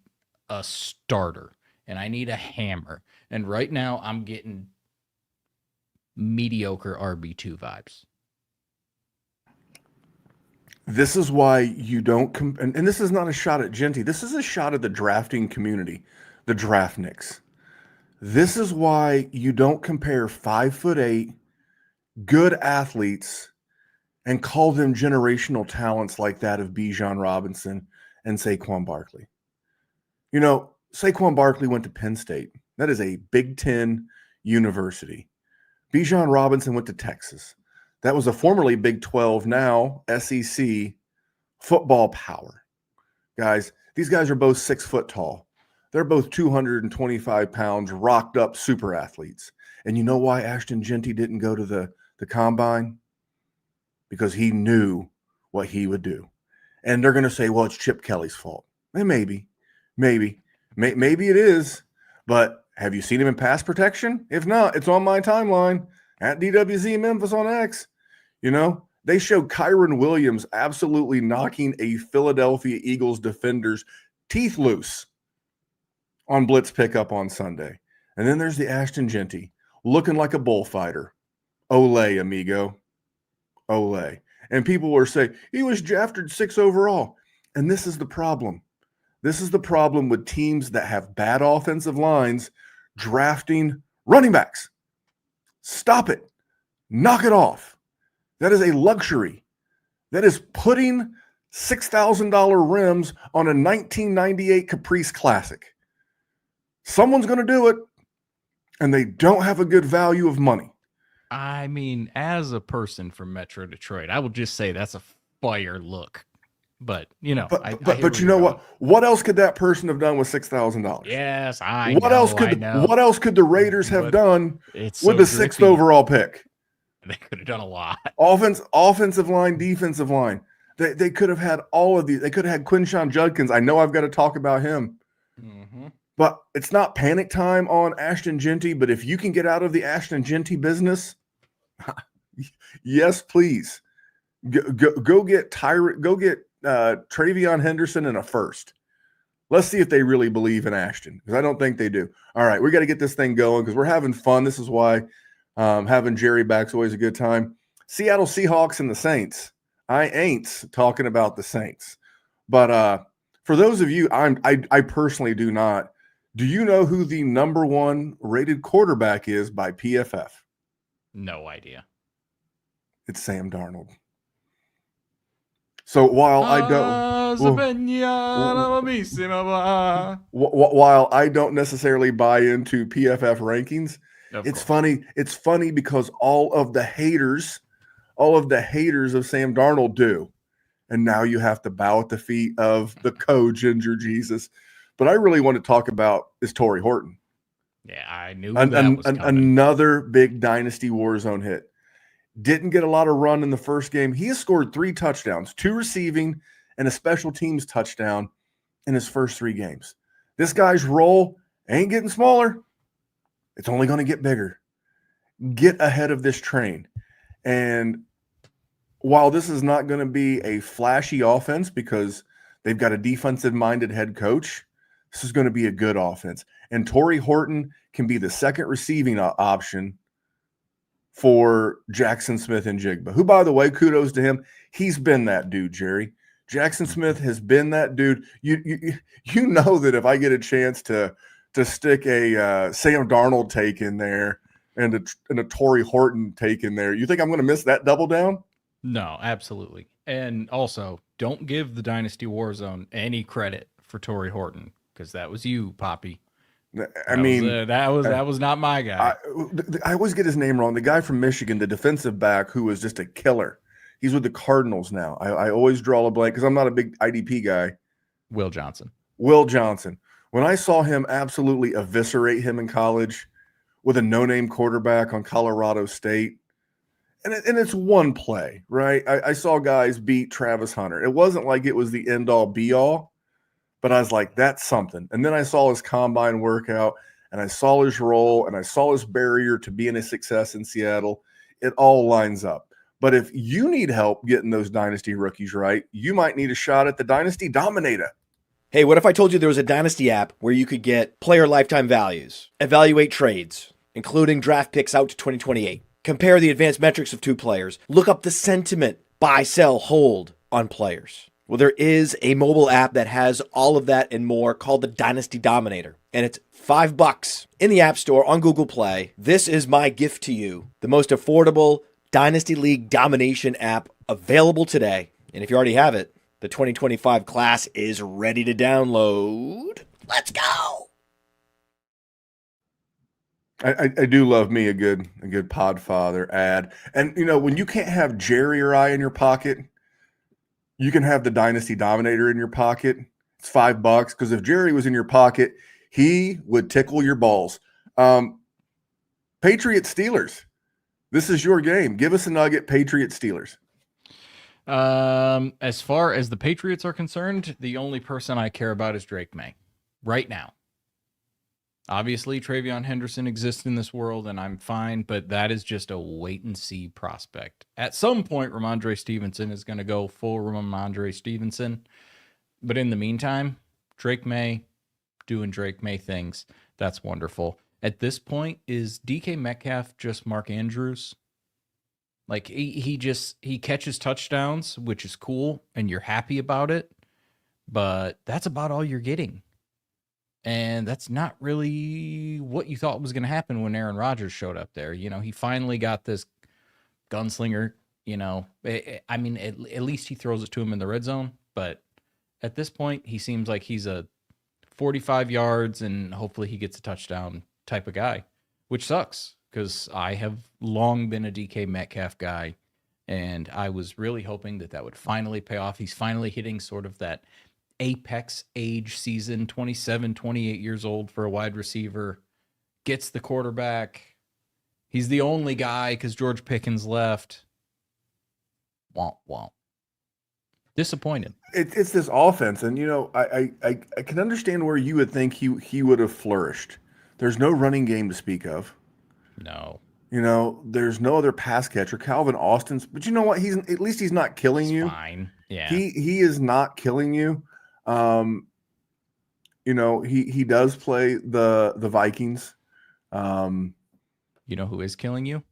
a starter, and I need a hammer. And right now, I'm getting mediocre RB2 vibes. This is why you don't and this is not a shot at Genty. This is a shot at the drafting community, the draftniks. This is why you don't compare 5'8" good athletes and call them generational talents like that of Bijan Robinson and Saquon Barkley. You know, Saquon Barkley went to Penn State. That is a Big Ten university. Bijan Robinson went to Texas. That was a formerly Big 12, now SEC football power. Guys, these guys are both 6 foot tall. They're both 225 pounds, rocked up super athletes. And you know why Ashton Genty didn't go to the combine? Because he knew what he would do. And they're going to say, well, it's Chip Kelly's fault. And maybe it is. But have you seen him in pass protection? If not, it's on my timeline at DWZ Memphis on X. You know, they showed Kyron Williams absolutely knocking a Philadelphia Eagles defender's teeth loose on blitz pickup on Sunday. And then there's the Ashton Genty looking like a bullfighter. Ole, amigo. Ole. And people were saying, he was drafted 6 overall. And this is the problem. This is the problem with teams that have bad offensive lines drafting running backs. Stop it. Knock it off. That is a luxury. That is putting $6,000 rims on a 1998 Caprice Classic. Someone's going to do it, and they don't have a good value of money. I mean, as a person from Metro Detroit, I will just say that's a fire look. But, you know, but you know what? What else could that person have done with $6,000? Yes, What else could the Raiders have done with the 6th overall pick? They could have done a lot. Offensive line, defensive line. They could have had all of these. They could have had Quinshawn Judkins. I know I've got to talk about him. Mm-hmm. But it's not panic time on Ashton Genty. But if you can get out of the Ashton Genty business, yes, please. Go get Travion Henderson in a first. Let's see if they really believe in Ashton, because I don't think they do. All right, we got to get this thing going because we're having fun. This is why having Jerry back is always a good time. Seattle Seahawks and the Saints. I ain't talking about the Saints. But for those of you, I personally do not. Do you know who the number 1 rated quarterback is by PFF? No idea. It's Sam Darnold. So while I don't necessarily buy into PFF rankings, it's funny. It's funny because all of the haters of Sam Darnold do. And now you have to bow at the feet of the Ginger Jesus. But I really want to talk about is Torrey Horton. Yeah, I knew that was coming. Another big Dynasty WarZone hit. Didn't get a lot of run in the first game. He has scored 3 touchdowns, 2 receiving, and a special teams touchdown in his first 3 games. This guy's role ain't getting smaller. It's only going to get bigger. Get ahead of this train. And while this is not going to be a flashy offense because they've got a defensive-minded head coach, this is going to be a good offense. And Torrey Horton can be the second receiving option for Jackson Smith and Jigba, who, by the way, kudos to him. He's been that dude, Jerry. Jackson Smith has been that dude. You know that if I get a chance to stick a Sam Darnold take in there and a Torrey Horton take in there, you think I'm going to miss that double down? No, absolutely. And also, don't give the Dynasty WarZone any credit for Torrey Horton, because that was you, Poppy. That was not my guy. I always get his name wrong. The guy from Michigan, the defensive back who was just a killer. He's with the Cardinals now. I always draw a blank because I'm not a big IDP guy. Will Johnson. When I saw him absolutely eviscerate him in college with a no-name quarterback on Colorado State. And it's one play, right? I saw guys beat Travis Hunter. It wasn't like it was the end-all, be-all, but I was like, that's something. And then I saw his combine workout, and I saw his role, and I saw his barrier to being a success in Seattle. It all lines up. But if you need help getting those dynasty rookies right, you might need a shot at the Dynasty Dominator. Hey, what if I told you there was a Dynasty app where you could get player lifetime values, evaluate trades, including draft picks out to 2028, compare the advanced metrics of two players, look up the sentiment, buy, sell, hold on players? Well, there is a mobile app that has all of that and more called the Dynasty Dominator, and it's $5 in the App Store on Google Play. This is my gift to you, the most affordable Dynasty League domination app available today. And if you already have it, the 2025 class is ready to download. Let's go. I do love me a good Podfather ad. And, when you can't have Jerry or I in your pocket, you can have the Dynasty Dominator in your pocket. It's $5 because if Jerry was in your pocket, he would tickle your balls. Patriots Steelers. This is your game. Give us a nugget, Patriots Steelers. As far as the Patriots are concerned, the only person I care about is Drake May right now. Obviously, Travion Henderson exists in this world, and I'm fine, but that is just a wait-and-see prospect. At some point, Ramondre Stevenson is going to go full Ramondre Stevenson, but in the meantime, Drake May doing Drake May things. That's wonderful. At this point, is DK Metcalf just Mark Andrews? Like, he catches touchdowns, which is cool, and you're happy about it, but that's about all you're getting. And that's not really what you thought was going to happen when Aaron Rodgers showed up there. He finally got this gunslinger, I mean, at least he throws it to him in the red zone. But at this point, he seems like he's a 45 yards and hopefully he gets a touchdown type of guy, which sucks because I have long been a DK Metcalf guy. And I was really hoping that would finally pay off. He's finally hitting sort of that apex age season, 27, 28 years old for a wide receiver, gets the quarterback. He's the only guy because George Pickens left. Womp womp. Disappointed. It's this offense, and I can understand where you would think he would have flourished. There's no running game to speak of. No. There's no other pass catcher. Calvin Austin's, but you know what? At least he's not killing you. Fine. Yeah. He is not killing you. He does play the Vikings. You know who is killing you?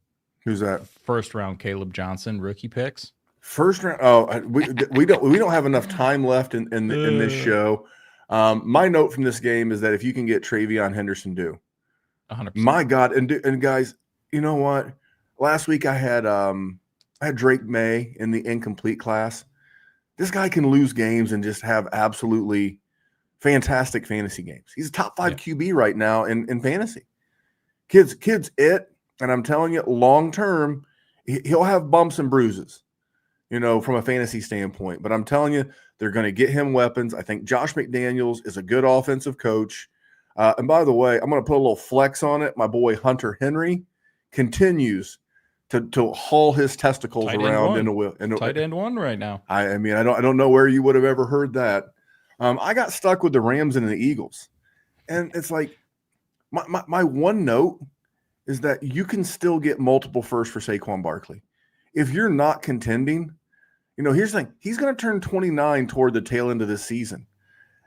Who's that? First round Caleb Johnson rookie picks. First round. Oh, we don't have enough time left in this show. My note from this game is that if you can get Travion Henderson, do 100%. My God, and guys, you know what? Last week I had Drake May in the incomplete class. This guy can lose games and just have absolutely fantastic fantasy games. He's a top 5 QB right now in fantasy. Kids, and I'm telling you, long term, he'll have bumps and bruises, from a fantasy standpoint. But I'm telling you, they're going to get him weapons. I think Josh McDaniels is a good offensive coach. And by the way, I'm going to put a little flex on it. My boy Hunter Henry continues to haul his testicles tight around in a tight end one right now. I mean, I don't know where you would have ever heard that. I got stuck with the Rams and the Eagles, and it's like my one note is that you can still get multiple firsts for Saquon Barkley if you're not contending. Here's the thing: he's going to turn 29 toward the tail end of this season,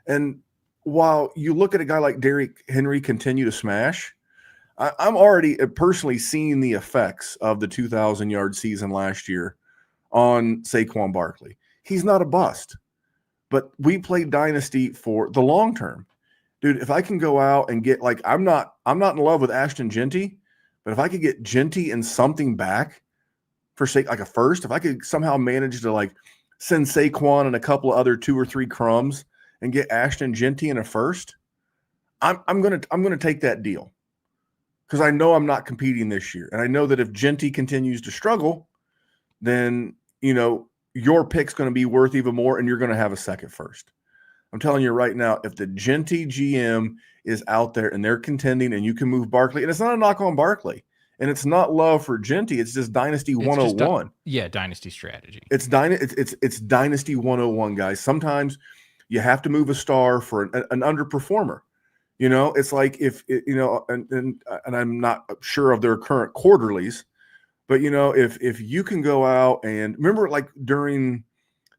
and while you look at a guy like Derrick Henry continue to smash, I'm already personally seeing the effects of the 2,000-yard season last year on Saquon Barkley. He's not a bust, but we play Dynasty for the long term. Dude, if I can go out and get, I'm not in love with Ashton Genty, but if I could get Genty and something back for a first, if I could somehow manage to send Saquon and a couple of other 2 or 3 crumbs and get Ashton Genty in a first, I'm gonna take that deal. Because I know I'm not competing this year. And I know that if Genty continues to struggle, then, your pick's going to be worth even more and you're going to have a second first. I'm telling you right now, if the Genty GM is out there and they're contending and you can move Barkley, and it's not a knock on Barkley, and it's not love for Genty, it's just Dynasty 101. Dynasty strategy. It's Dynasty 101, guys. Sometimes you have to move a star for an underperformer. You know, it's like if and I'm not sure of their current quarterlies, but if you can go out and remember, like during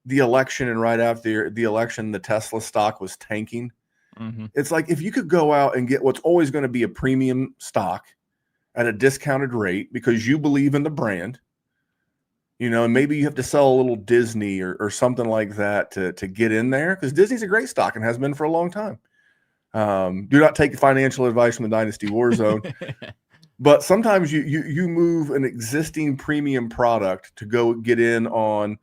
the election and right after the election, the Tesla stock was tanking. Mm-hmm. It's like if you could go out and get what's always going to be a premium stock at a discounted rate because you believe in the brand, and maybe you have to sell a little Disney or something like that to get in there, because Disney's a great stock and has been for a long time. Do not take financial advice from the Dynasty WarZone. But sometimes you move an existing premium product to go get in on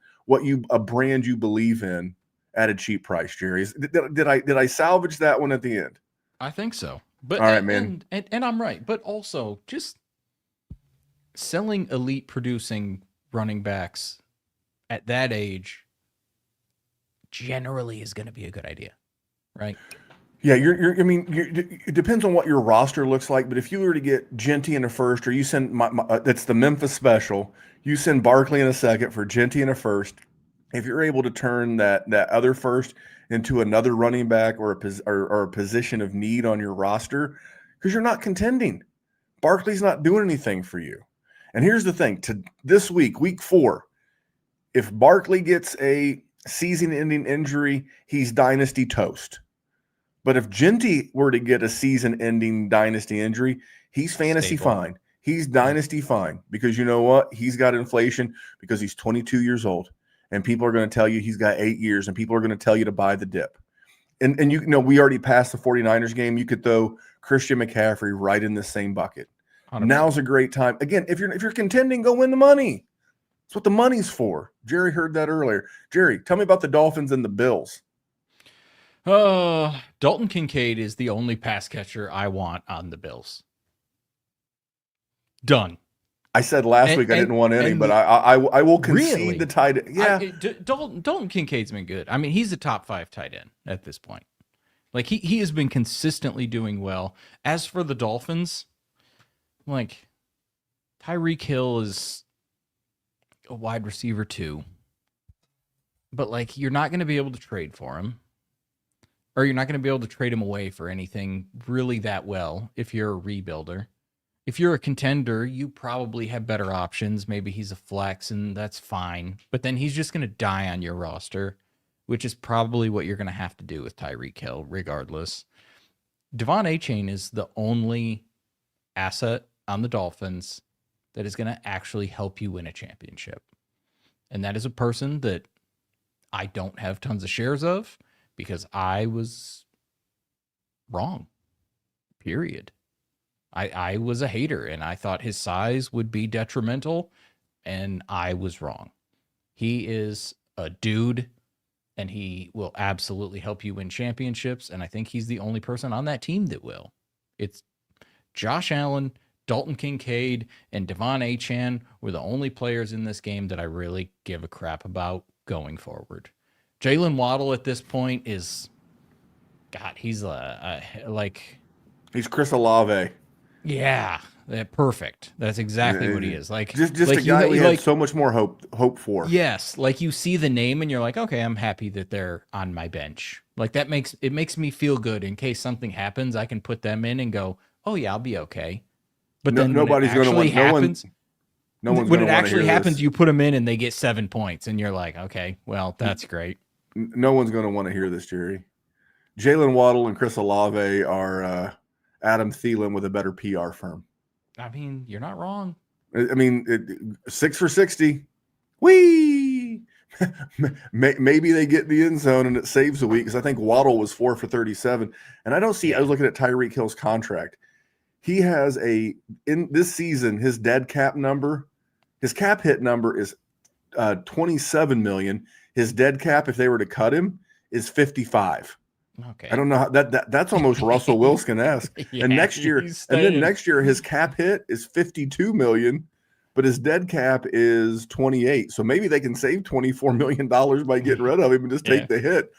a brand you believe in at a cheap price, Jerry. Did I salvage that one at the end? I think so. But all right, man. And I'm right. But also just selling elite producing running backs at that age generally is going to be a good idea, right? Yeah, it depends on what your roster looks like. But if you were to get Genty in a first, or you send that's the Memphis special, you send Barkley in a second for Genty in a first. If you're able to turn that other first into another running back or a position of need on your roster, because you're not contending, Barkley's not doing anything for you. And here's the thing: to this week 4, if Barkley gets a season-ending injury, he's dynasty toast. But if Genty were to get a season-ending dynasty injury, he's fantasy fine. He's dynasty fine, because you know what? He's got inflation because he's 22 years old, and people are going to tell you he's got 8 years, and people are going to tell you to buy the dip. And we already passed the 49ers game. You could throw Christian McCaffrey right in the same bucket. 100%. Now's a great time. Again, if you're contending, go win the money. That's what the money's for. Jerry heard that earlier. Jerry, tell me about the Dolphins and the Bills. Dalton Kincaid is the only pass catcher I want on the Bills. Done. I said last week I didn't want any, but I will concede really? the tight end. Yeah, Dalton Kincaid's been good. I mean, he's a top 5 tight end at this point. Like he has been consistently doing well. As for the Dolphins, like Tyreek Hill is a wide receiver too, but like you're not going to be able to trade for him. Or you're not going to be able to trade him away for anything really that well if you're a rebuilder. If you're a contender, you probably have better options. Maybe he's a flex, and that's fine. But then he's just going to die on your roster, which is probably what you're going to have to do with Tyreek Hill, regardless. Devon Achane is the only asset on the Dolphins that is going to actually help you win a championship. And that is a person that I don't have tons of shares of, because I was wrong, period. I was a hater, and I thought his size would be detrimental, and I was wrong. He is a dude, and he will absolutely help you win championships, and I think he's the only person on that team that will. It's Josh Allen, Dalton Kincaid, and Devon Achane were the only players in this game that I really give a crap about going forward. Jalen Waddle at this point is, God, he's he's Chris Olave. Yeah, perfect. That's exactly what he is. Like just a guy we had so much more hope for. Yes, like you see the name and you're like, okay, I'm happy that they're on my bench. Like that makes me feel good. In case something happens, I can put them in and go, oh yeah, I'll be okay. But then nobody's going to want. When it actually happens, you put them in and they get 7 points, and you're like, okay, well, that's great. No one's going to want to hear this, Jerry. Jalen Waddle and Chris Olave are Adam Thielen with a better PR firm. I mean, you're not wrong. I mean, 6 for 60. Whee! Maybe they get the end zone and it saves a week, because I think Waddle was 4 for 37. And I don't see, I was looking at Tyreek Hill's contract. He has in this season, his dead cap number, his cap hit number is $27 million. His dead cap, if they were to cut him, is 55. Okay. I don't know how that's almost Russell Wilson-esque. Yeah, and next year, his cap hit is $52 million, but his dead cap is 28. So maybe they can save $24 million by getting rid of him and just take the hit.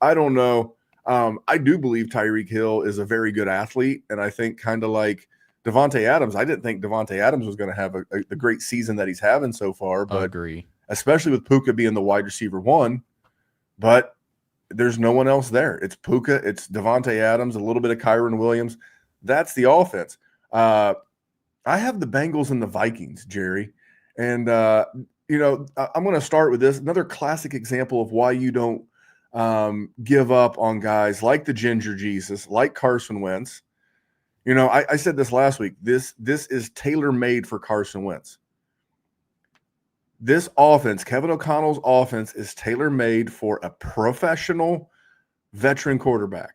I don't know. I do believe Tyreek Hill is a very good athlete, and I think kind of like Devontae Adams. I didn't think Devontae Adams was going to have a great season that he's having so far, but Agree. especially with Puka being the wide receiver one. But there's no one else there. It's Puka, it's Devontae Adams, a little bit of Kyron Williams. That's the offense. I have the Bengals and the Vikings, Jerry, and I'm going to start with this. Another classic example of why you don't give up on guys like the Ginger Jesus, like Carson Wentz. I said this last week. This is tailor-made for Carson Wentz. This offense, Kevin O'Connell's offense, is tailor-made for a professional veteran quarterback.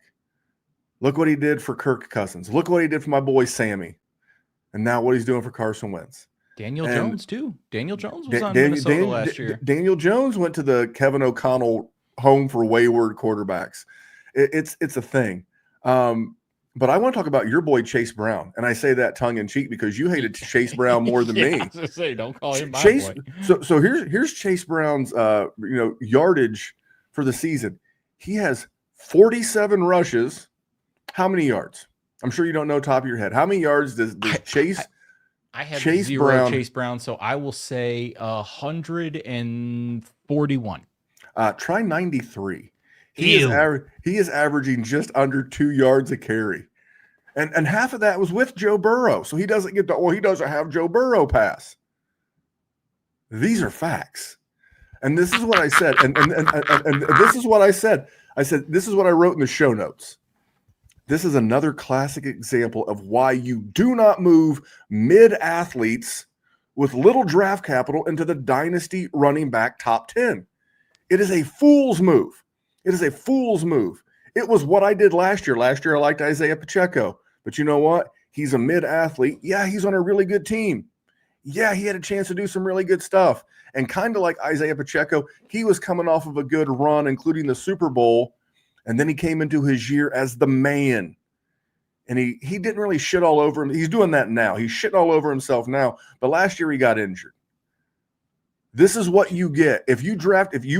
Look what he did for Kirk Cousins. Look what he did for my boy Sammy. And now what he's doing for Carson Wentz. Daniel Jones, too. Daniel Jones was on Minnesota last year. Daniel Jones went to the Kevin O'Connell home for wayward quarterbacks. It's a thing. But I want to talk about your boy Chase Brown, and I say that tongue in cheek because you hated Chase Brown more than me. I was gonna say, don't call him my Chase. boy. So here's Chase Brown's yardage for the season. He has 47 rushes. How many yards? I'm sure you don't know top of your head. How many yards does Chase? I have Chase zero Brown, Chase Brown, so I will say 141. Try 93. He is averaging just under 2 yards a carry. And half of that was with Joe Burrow. So he doesn't he doesn't have Joe Burrow pass. These are facts. And this is what I said. And this is what I said. I said, this is what I wrote in the show notes. This is another classic example of why you do not move mid-athletes with little draft capital into the dynasty running back top 10. It is a fool's move. It is a fool's move. It was what I did last year. Last year, I liked Isaiah Pacheco. But you know what? He's a mid-athlete. Yeah, he's on a really good team. Yeah, he had a chance to do some really good stuff. And kind of like Isaiah Pacheco, he was coming off of a good run, including the Super Bowl. And then he came into his year as the man. And he didn't really shit all over him. He's doing that now. He's shitting all over himself now. But last year, he got injured. This is what you get. If you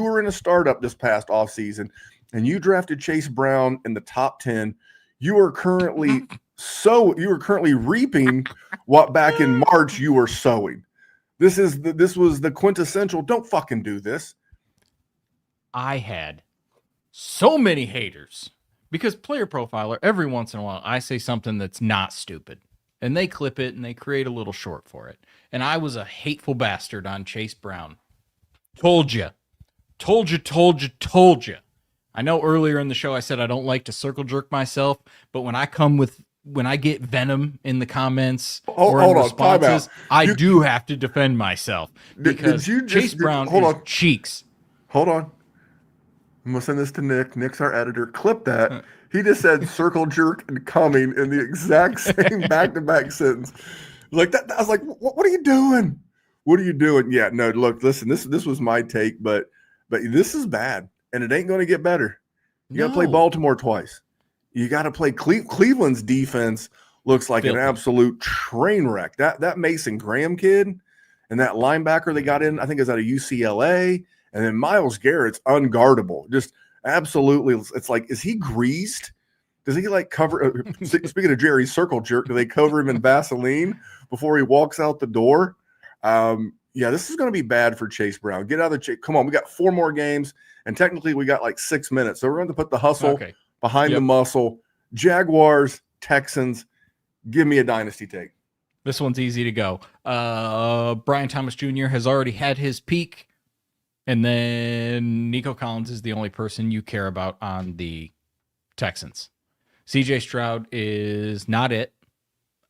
were in a startup this past offseason and you drafted Chase Brown in the top 10, you are currently reaping what back in March you were sowing. This was the quintessential, don't fucking do this. I had so many haters because Player Profiler, every once in a while, I say something that's not stupid. And they clip it and they create a little short for it. And I was a hateful bastard on Chase Brown. Told you. I know earlier in the show I said I don't like to circle jerk myself, but when I get venom in the comments or in responses, I do have to defend myself because Chase Brown is cheeks. Hold on. I'm going to send this to Nick. Nick's our editor. Clip that. He just said circle jerk and coming in the exact same back-to-back sentence. Like that, I was like, what are you doing? What are you doing? Yeah, no, look, listen, this was my take, but this is bad, and it ain't going to get better. You got to play Baltimore twice. You got to play Cleveland's defense looks like an absolute train wreck. That Mason Graham kid and that linebacker they got in, I think is out of UCLA, and then Myles Garrett's unguardable. Just absolutely, it's like, is he greased? Does he like cover? Speaking of Jerry's circle jerk, do they cover him in Vaseline before he walks out the door? Yeah, this is going to be bad for Chase Brown. Get out of the come on, we got 4 more games, and technically we got like 6 minutes, so we're going to put the hustle behind the muscle. Jaguars, Texans. Give me a dynasty take. This one's easy to go. Brian Thomas Jr. has already had his peak, and then Nico Collins is the only person you care about on the Texans. CJ Stroud is not it.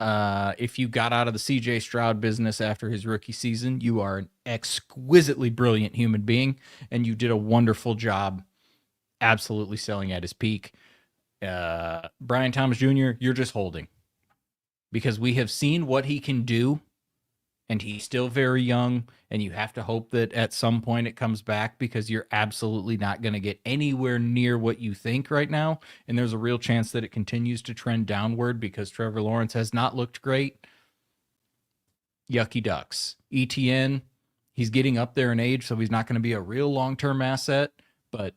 If you got out of the CJ Stroud business after his rookie season, you are an exquisitely brilliant human being, and you did a wonderful job absolutely selling at his peak. Brian Thomas Jr., you're just holding. Because we have seen what he can do, and he's still very young, and you have to hope that at some point it comes back because you're absolutely not going to get anywhere near what you think right now, and there's a real chance that it continues to trend downward because Trevor Lawrence has not looked great. Yucky ducks. ETN, he's getting up there in age, so he's not going to be a real long-term asset, but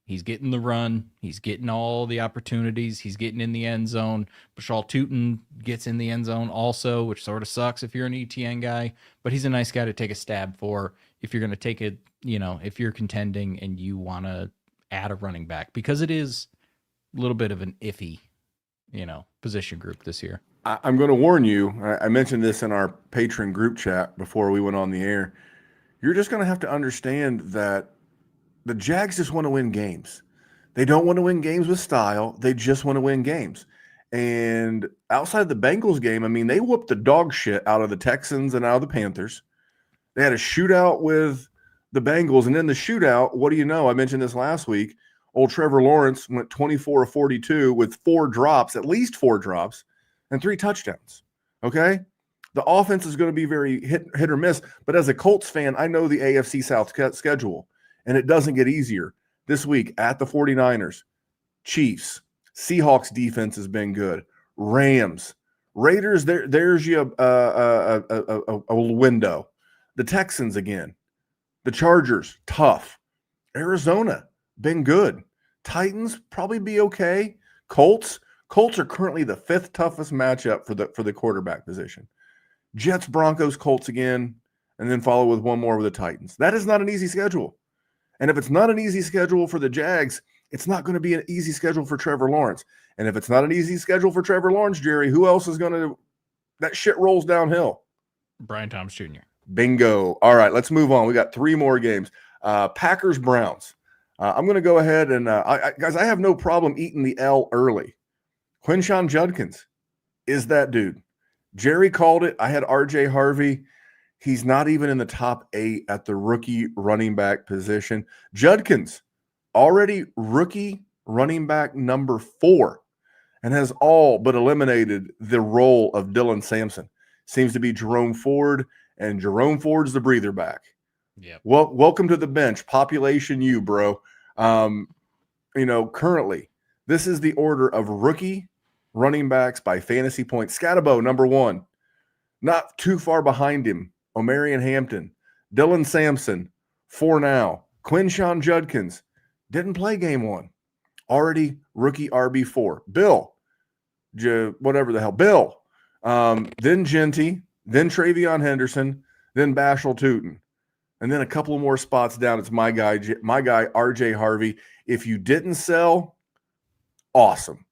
He's getting the run. He's getting all the opportunities. He's getting in the end zone. Bashal Tutin gets in the end zone also, which sort of sucks if you're an ETN guy. But he's a nice guy to take a stab for if you're going to take it, if you're contending and you want to add a running back. Because it is a little bit of an iffy, position group this year. I'm going to warn you. I mentioned this in our patron group chat before we went on the air. You're just going to have to understand that the Jags just want to win games. They don't want to win games with style. They just want to win games. And outside the Bengals game, I mean, they whooped the dog shit out of the Texans and out of the Panthers. They had a shootout with the Bengals. And in the shootout, what do you know? I mentioned this last week. Old Trevor Lawrence went 24 of 42 with 4 drops, at least 4 drops, and 3 touchdowns. Okay? The offense is going to be very hit or miss. But as a Colts fan, I know the AFC South schedule. And it doesn't get easier. This week at the 49ers, Chiefs, Seahawks defense has been good. Rams, Raiders, there's you a window. The Texans again. The Chargers, tough. Arizona, been good. Titans, probably be okay. Colts are currently the 5th toughest matchup for the quarterback position. Jets, Broncos, Colts again, and then follow with one more with the Titans. That is not an easy schedule. And if it's not an easy schedule for the Jags, it's not going to be an easy schedule for Trevor Lawrence. And if it's not an easy schedule for Trevor Lawrence, Jerry, who else is going to – that shit rolls downhill? Brian Thomas Jr. Bingo. All right, let's move on. We got 3 more games. Packers, Browns. I'm going to go ahead and guys, I have no problem eating the L early. Quinshon Judkins is that dude. Jerry called it. I had RJ Harvey. He's not even in the top 8 at the rookie running back position. Judkins, already rookie running back number 4, and has all but eliminated the role of Dylan Sampson. Seems to be Jerome Ford, and Jerome Ford's the breather back. Yeah. Well, welcome to the bench. Population you, bro. Currently, this is the order of rookie running backs by fantasy points. Scatabo, number 1. Not too far behind him. Omarion Hampton, Dylan Sampson, for now. Quinshon Judkins didn't play game 1. Already rookie RB4. Bill, whatever the hell. Bill, then Genty, then Travion Henderson, then Bashal Tutin. And then a couple of more spots down. It's my guy, RJ Harvey. If you didn't sell, awesome.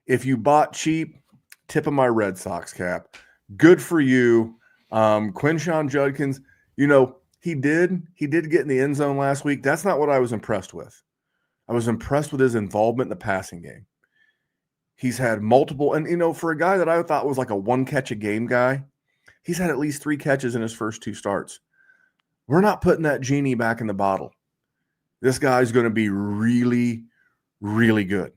If you bought cheap, tip of my Red Sox cap. Good for you. Quinshon Judkins, he did get in the end zone last week. That's not what I was impressed with. I was impressed with his involvement in the passing game. He's had multiple, and for a guy that I thought was like a 1 catch a game guy, he's had at least 3 catches in his first 2 starts. We're not putting that genie back in the bottle. This guy's going to be really, really good.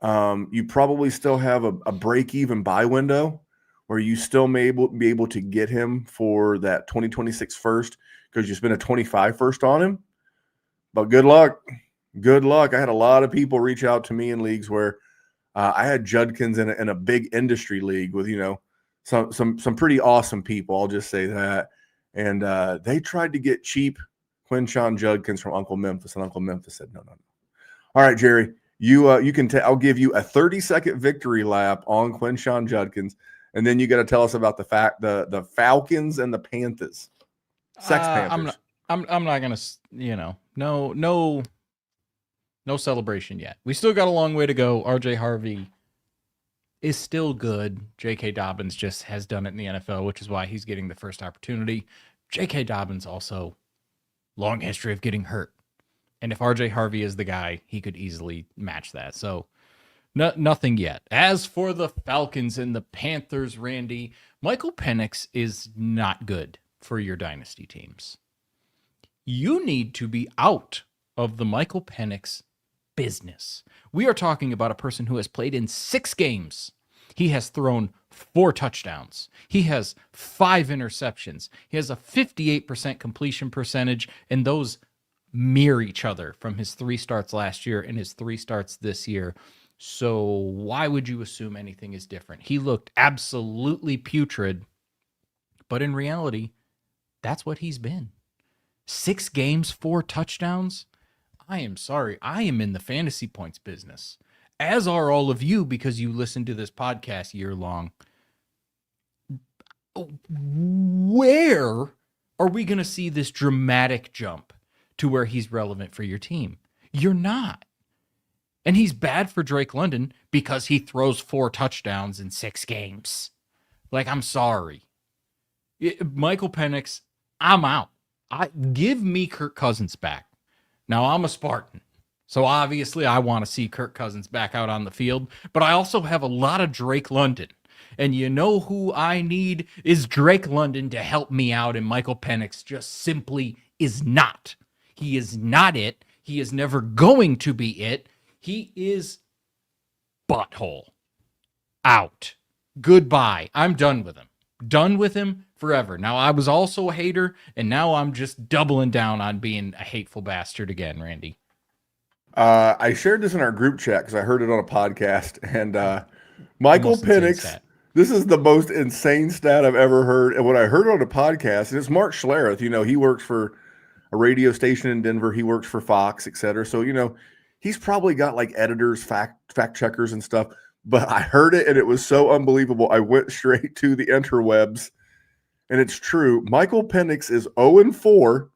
You probably still have a break-even buy window where you still may be able to get him for that 2026 first because you spent a 25 first on him. But good luck. Good luck. I had a lot of people reach out to me in leagues where I had Judkins in a big industry league with, some pretty awesome people. I'll just say that. And they tried to get cheap Quinshon Judkins from Uncle Memphis, and Uncle Memphis said, no. All right, Jerry, you can I'll give you a 30-second victory lap on Quinshon Judkins. And then you got to tell us about the Falcons and the Panthers. Panthers. I'm not gonna, no celebration yet. We still got a long way to go. RJ Harvey is still good. J.K. Dobbins just has done it in the NFL, which is why he's getting the first opportunity. J.K. Dobbins also long history of getting hurt, and if RJ Harvey is the guy, he could easily match that. So. Nothing yet. As for the Falcons and the Panthers, Randy, Michael Penix is not good for your dynasty teams. You need to be out of the Michael Penix business. We are talking about a person who has played in 6 games. He has thrown 4 touchdowns. He has 5 interceptions. He has a 58% completion percentage, and those mirror each other from his 3 starts last year and his 3 starts this year. So why would you assume anything is different? He looked absolutely putrid, but in reality, that's what he's been. 6 games, 4 touchdowns. I am sorry. I am in the fantasy points business, as are all of you because you listen to this podcast year long. Where are we going to see this dramatic jump to where he's relevant for your team? You're not. And he's bad for Drake London because he throws 4 touchdowns in 6 games. Like, I'm sorry. Michael Penix, I'm out. Give me Kirk Cousins back. Now, I'm a Spartan, so obviously I want to see Kirk Cousins back out on the field, but I also have a lot of Drake London. And you know who I need is Drake London to help me out, and Michael Penix just simply is not. He is not it. He is never going to be it. He is butthole. Out. Goodbye. I'm done with him. Done with him forever. Now, I was also a hater, and now I'm just doubling down on being a hateful bastard again, Randy. I shared this in our group chat because I heard it on a podcast, and Michael Penix, this is the most insane stat I've ever heard. And when I heard it on a podcast, and it's Mark Schlereth, he works for a radio station in Denver. He works for Fox, et cetera. So, he's probably got like editors, fact checkers and stuff. But I heard it, and it was so unbelievable. I went straight to the interwebs, and it's true. Michael Penix is 0-4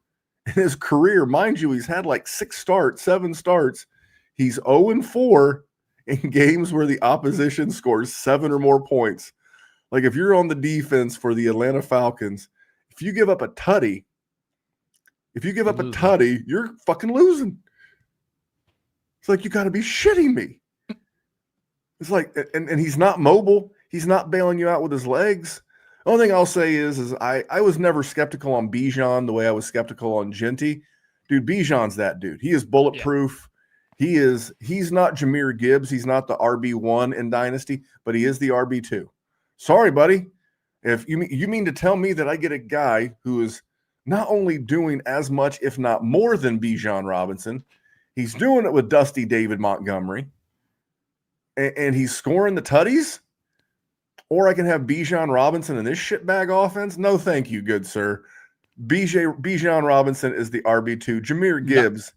in his career. Mind you, he's had like 7 starts. He's 0-4 in games where the opposition scores 7 or more points. Like, if you're on the defense for the Atlanta Falcons, if you give up a tutty, you're fucking losing. It's like, you got to be shitting me. It's like, and he's not mobile. He's not bailing you out with his legs. The only thing I'll say is I was never skeptical on Bijan the way I was skeptical on Genty. Dude, Bijan's that dude. He is bulletproof. Yeah. He's not Jahmyr Gibbs. He's not the RB1 in Dynasty, but he is the RB2. Sorry, buddy. If you mean to tell me that I get a guy who is not only doing as much, if not more than Bijan Robinson, he's doing it with Dusty David Montgomery, and he's scoring the tutties, or I can have Bijan Robinson in this shitbag offense? No, thank you, good sir. Bijan Robinson is the RB2. Jahmyr Gibbs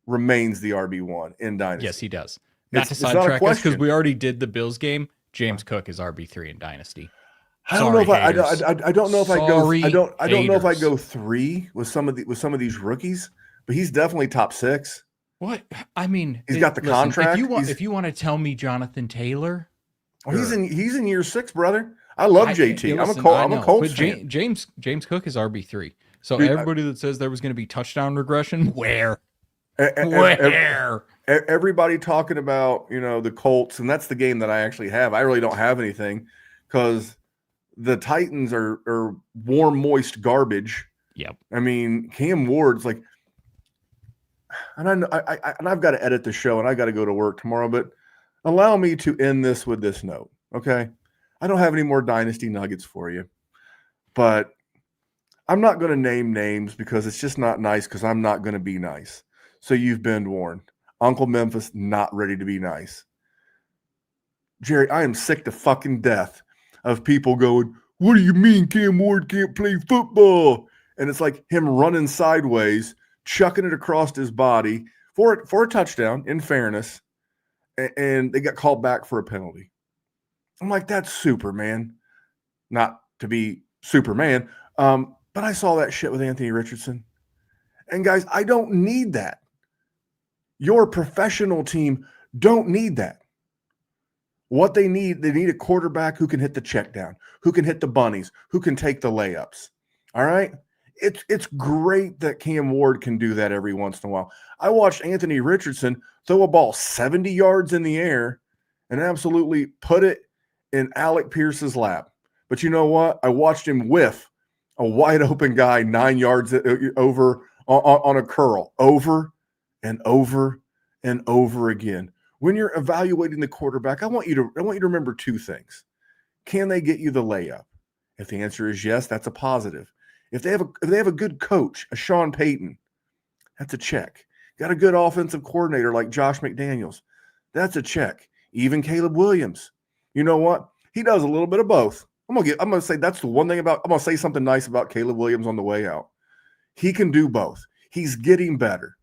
remains the RB1 in Dynasty. Yes, he does. Not to sidetrack us, because we already did the Bills game. James Cook is RB3 in Dynasty. I don't know if I go 3 with some of these rookies, but he's definitely top 6. What? I mean, he's got the contract. If you want to tell me Jonathan Taylor, he's in year 6, brother. I love JT. I'm a Colts fan. James Cook is RB3. So dude, everybody that says there was going to be touchdown regression, where? Everybody talking about the Colts, and that's the game that I actually have. I really don't have anything because the Titans are warm, moist garbage. Yep. I mean, Cam Ward's like. And I've got to edit the show, and I got to go to work tomorrow, but allow me to end this with this note, okay? I don't have any more Dynasty nuggets for you, but I'm not going to name names because it's just not nice, because I'm not going to be nice. So you've been warned. Uncle Memphis not ready to be nice. Jerry, I am sick to fucking death of people going, what do you mean Cam Ward can't play football? And it's like him running sideways, chucking it across his body for a touchdown, in fairness, and they got called back for a penalty. I'm like, that's Superman. Not to be Superman, but I saw that shit with Anthony Richardson. And guys, I don't need that. Your professional team don't need that. What they need a quarterback who can hit the check down, who can hit the bunnies, who can take the layups. All right? It's great that Cam Ward can do that every once in a while. I watched Anthony Richardson throw a ball 70 yards in the air and absolutely put it in Alec Pierce's lap. But you know what? I watched him whiff a wide open guy 9 yards over on a curl over and over and over again. When you're evaluating the quarterback, I want you to remember 2 things. Can they get you the layup? If the answer is yes, that's a positive. If they have a good coach, a Sean Payton, that's a check. Got a good offensive coordinator like Josh McDaniels, that's a check. Even Caleb Williams, you know what? He does a little bit of both. I'm gonna say that's the one thing I'm gonna say something nice about Caleb Williams on the way out. He can do both. He's getting better.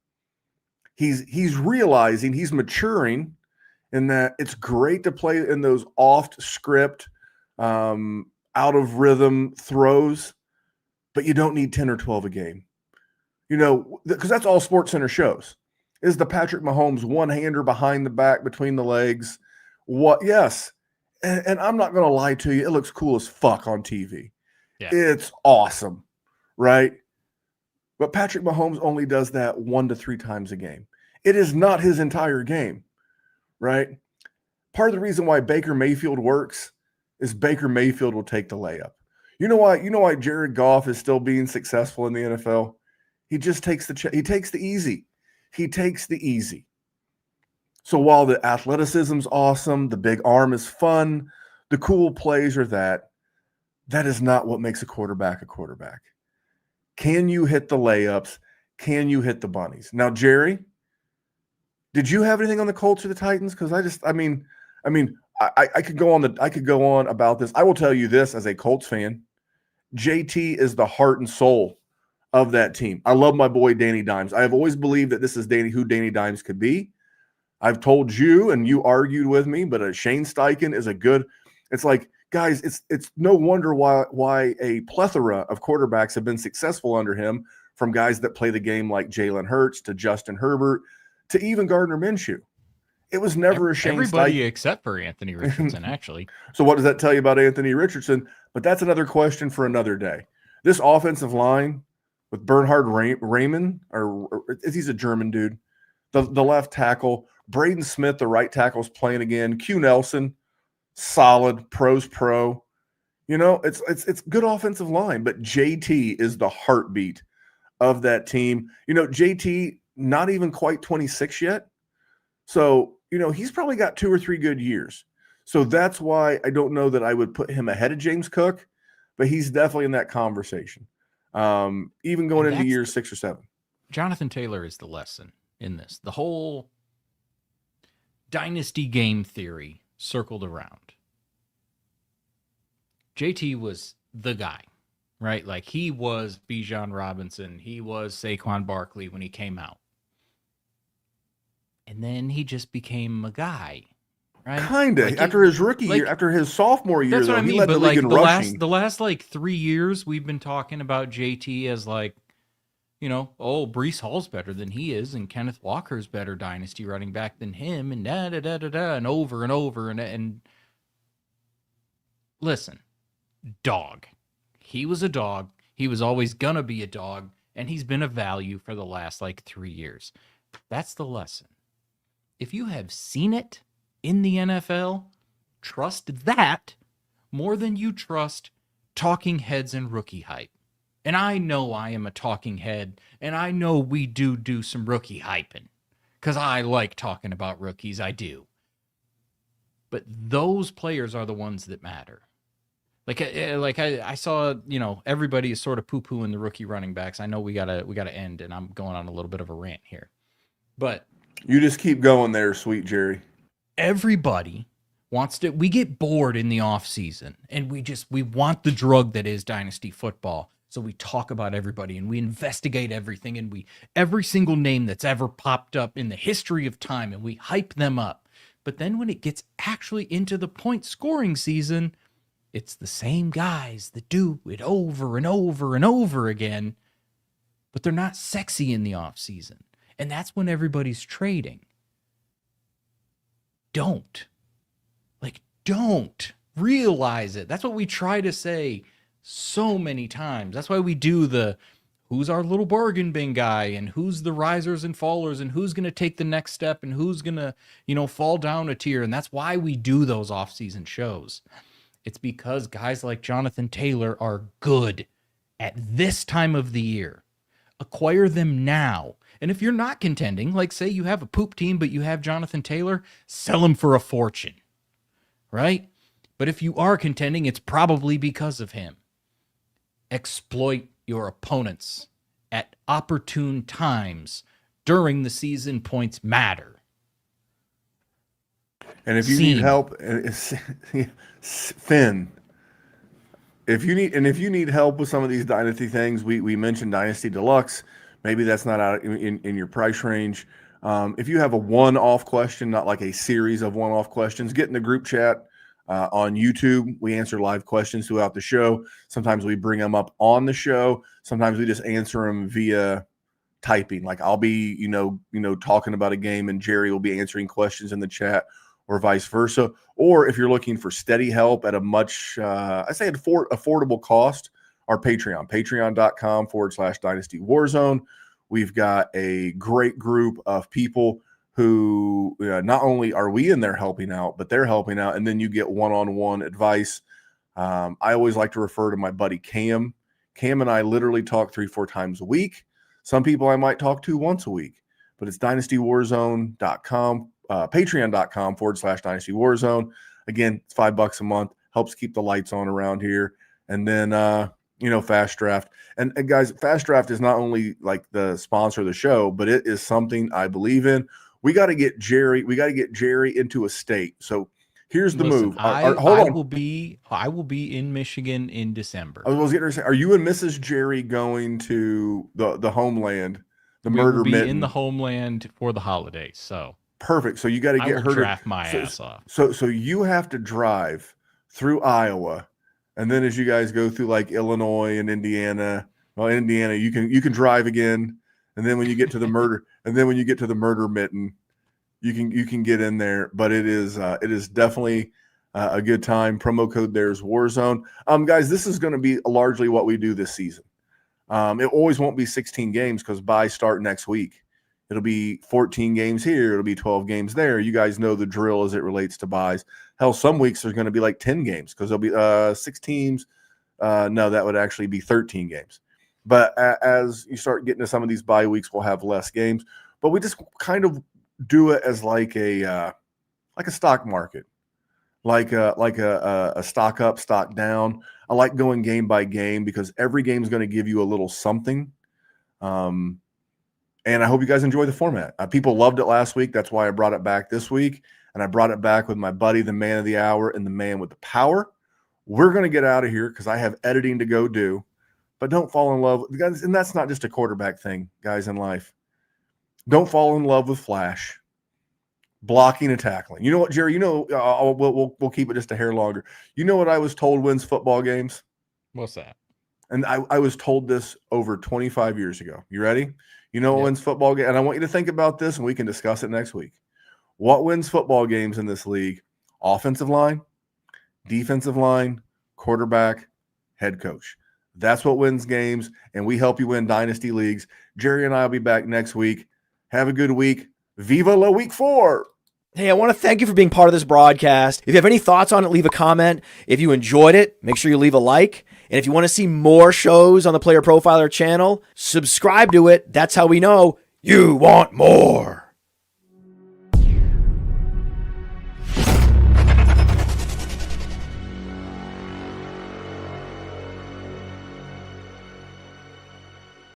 he's realizing, he's maturing in that it's great to play in those off script, out of rhythm throws, but you don't need 10 or 12 a game. Because that's all Sports Center shows is the Patrick Mahomes one-hander behind the back, between the legs. Yes. And I'm not going to lie to you. It looks cool as fuck on TV. Yeah. It's awesome, right? But Patrick Mahomes only does that 1 to 3 times a game. It is not his entire game, right? Part of the reason why Baker Mayfield works is Baker Mayfield will take the layup. You know why Jared Goff is still being successful in the NFL? He just takes he takes the easy. He takes the easy. So while the athleticism's awesome, the big arm is fun, the cool plays are that is not what makes a quarterback a quarterback. Can you hit the layups? Can you hit the bunnies? Now, Jerry, did you have anything on the Colts or the Titans? Because I could go on about this. I will tell you this as a Colts fan. JT is the heart and soul of that team. I love my boy Danny Dimes. I have always believed that this is who Danny Dimes could be. I've told you, and you argued with me, but Shane Steichen is a good. It's like, guys, it's no wonder why a plethora of quarterbacks have been successful under him, from guys that play the game like Jalen Hurts to Justin Herbert to even Gardner Minshew. It was never a Shane everybody Steichen. except for Anthony Richardson, actually. So what does that tell you about Anthony Richardson? But that's another question for another day. This offensive line with Bernhard Raymond, or he's a German dude, the left tackle, Braden Smith, the right tackle's playing again, Q Nelson, solid, pro's pro. It's good offensive line, but JT is the heartbeat of that team. JT not even quite 26 yet. So, he's probably got 2 or 3 good years. So that's why I don't know that I would put him ahead of James Cook, but he's definitely in that conversation. Even going into year 6 or 7. Jonathan Taylor is the lesson in this. The whole dynasty game theory circled around. JT was the guy, right? Like, he was Bijan Robinson. He was Saquon Barkley when he came out. And then he just became a guy, right? Kind of. After his rookie year, after his sophomore year, that's what I mean. He led the league in rushing. The last 3 years, we've been talking about JT as Breece Hall's better than he is, and Kenneth Walker's better dynasty running back than him, and and over and over and listen, dog. He was a dog. He was always gonna be a dog, and he's been a value for the last 3 years. That's the lesson. If you have seen it in the NFL, trust that more than you trust talking heads and rookie hype. And I know I am a talking head, and I know we do some rookie hyping, because I like talking about rookies, I do. But those players are the ones that matter. I saw, everybody is sort of poo-pooing the rookie running backs. I know we gotta end, and I'm going on a little bit of a rant here. But you just keep going there, sweet Jerry. Everybody wants to. We get bored in the off season, and we want the drug that is dynasty football. So we talk about everybody, and we investigate everything, and every single name that's ever popped up in the history of time, and we hype them up. But then when it gets actually into the point scoring season, it's the same guys that do it over and over and over again, but they're not sexy in the off season. And that's when everybody's trading. Don't realize it. That's what we try to say so many times. That's why we do the who's our little bargain bin guy, and who's the risers and fallers, and who's going to take the next step, and who's going to, fall down a tier. And that's why we do those off-season shows. It's because guys like Jonathan Taylor are good at this time of the year. Acquire them now. And if you're not contending, like say you have a poop team, but you have Jonathan Taylor, sell him for a fortune, right? But if you are contending, it's probably because of him. Exploit your opponents at opportune times during the season. Points matter. And if you need help, Finn, if you need help with some of these dynasty things, we mentioned Dynasty Deluxe. Maybe that's not out in your price range. If you have a one-off question, not like a series of one-off questions, get in the group chat on YouTube. We answer live questions throughout the show. Sometimes we bring them up on the show. Sometimes we just answer them via typing. Like I'll be, talking about a game and Jerry will be answering questions in the chat, or vice versa. Or if you're looking for steady help at a much, affordable cost, our patreon.com/Dynasty WarZone. We've got a great group of people who not only are we in there helping out, but they're helping out. And then you get one-on-one advice. I always like to refer to my buddy Cam. Cam and I literally talk 3-4 times a week. Some people I might talk to once a week, but it's dynastywarzone.com, patreon.com/Dynasty WarZone. Again, it's $5 a month, helps keep the lights on around here. And then, Fast Draft. And guys, Fast Draft is not only like the sponsor of the show, but it is something I believe in. We got to get Jerry into a state. So here's the move. I will be in Michigan in December. I was getting to say, are you and Mrs. Jerry going to the homeland, the we murder will be mitten? in the homeland for the holidays. So perfect. So you got to get her draft my ass off. So you have to drive through Iowa. And then as you guys go through like Illinois and Indiana, Indiana, you can drive again. And then when you get to the murder mitten, you can get in there. But it is definitely a good time. Promo code there is WarZone. Guys, this is going to be largely what we do this season. It always won't be 16 games because buys start next week. It'll be 14 games here. It'll be 12 games there. You guys know the drill as it relates to buys. Hell, some weeks there's going to be like 10 games because there'll be 6 teams. No, that would actually be 13 games. But as you start getting to some of these bye weeks, we'll have less games. But we just kind of do it as like a stock market, like a stock up, stock down. I like going game by game because every game is going to give you a little something. And I hope you guys enjoy the format. People loved it last week. That's why I brought it back this week. And I brought it back with my buddy, the man of the hour and the man with the power. We're going to get out of here because I have editing to go do. But don't fall in love. Guys, and that's not just a quarterback thing, guys, in life. Don't fall in love with flash, blocking and tackling. You know what, Jerry? We'll keep it just a hair longer. You know what I was told wins football games? What's that? And I was told this over 25 years ago. You ready? You know what wins football games? And I want you to think about this, and we can discuss it next week. What wins football games in this league? Offensive line, defensive line, quarterback, head coach. That's what wins games, and we help you win dynasty leagues. Jerry and I will be back next week. Have a good week. Viva la week 4. Hey, I want to thank you for being part of this broadcast. If you have any thoughts on it, leave a comment. If you enjoyed it, make sure you leave a like. And if you want to see more shows on the Player Profiler channel, subscribe to it. That's how we know you want more.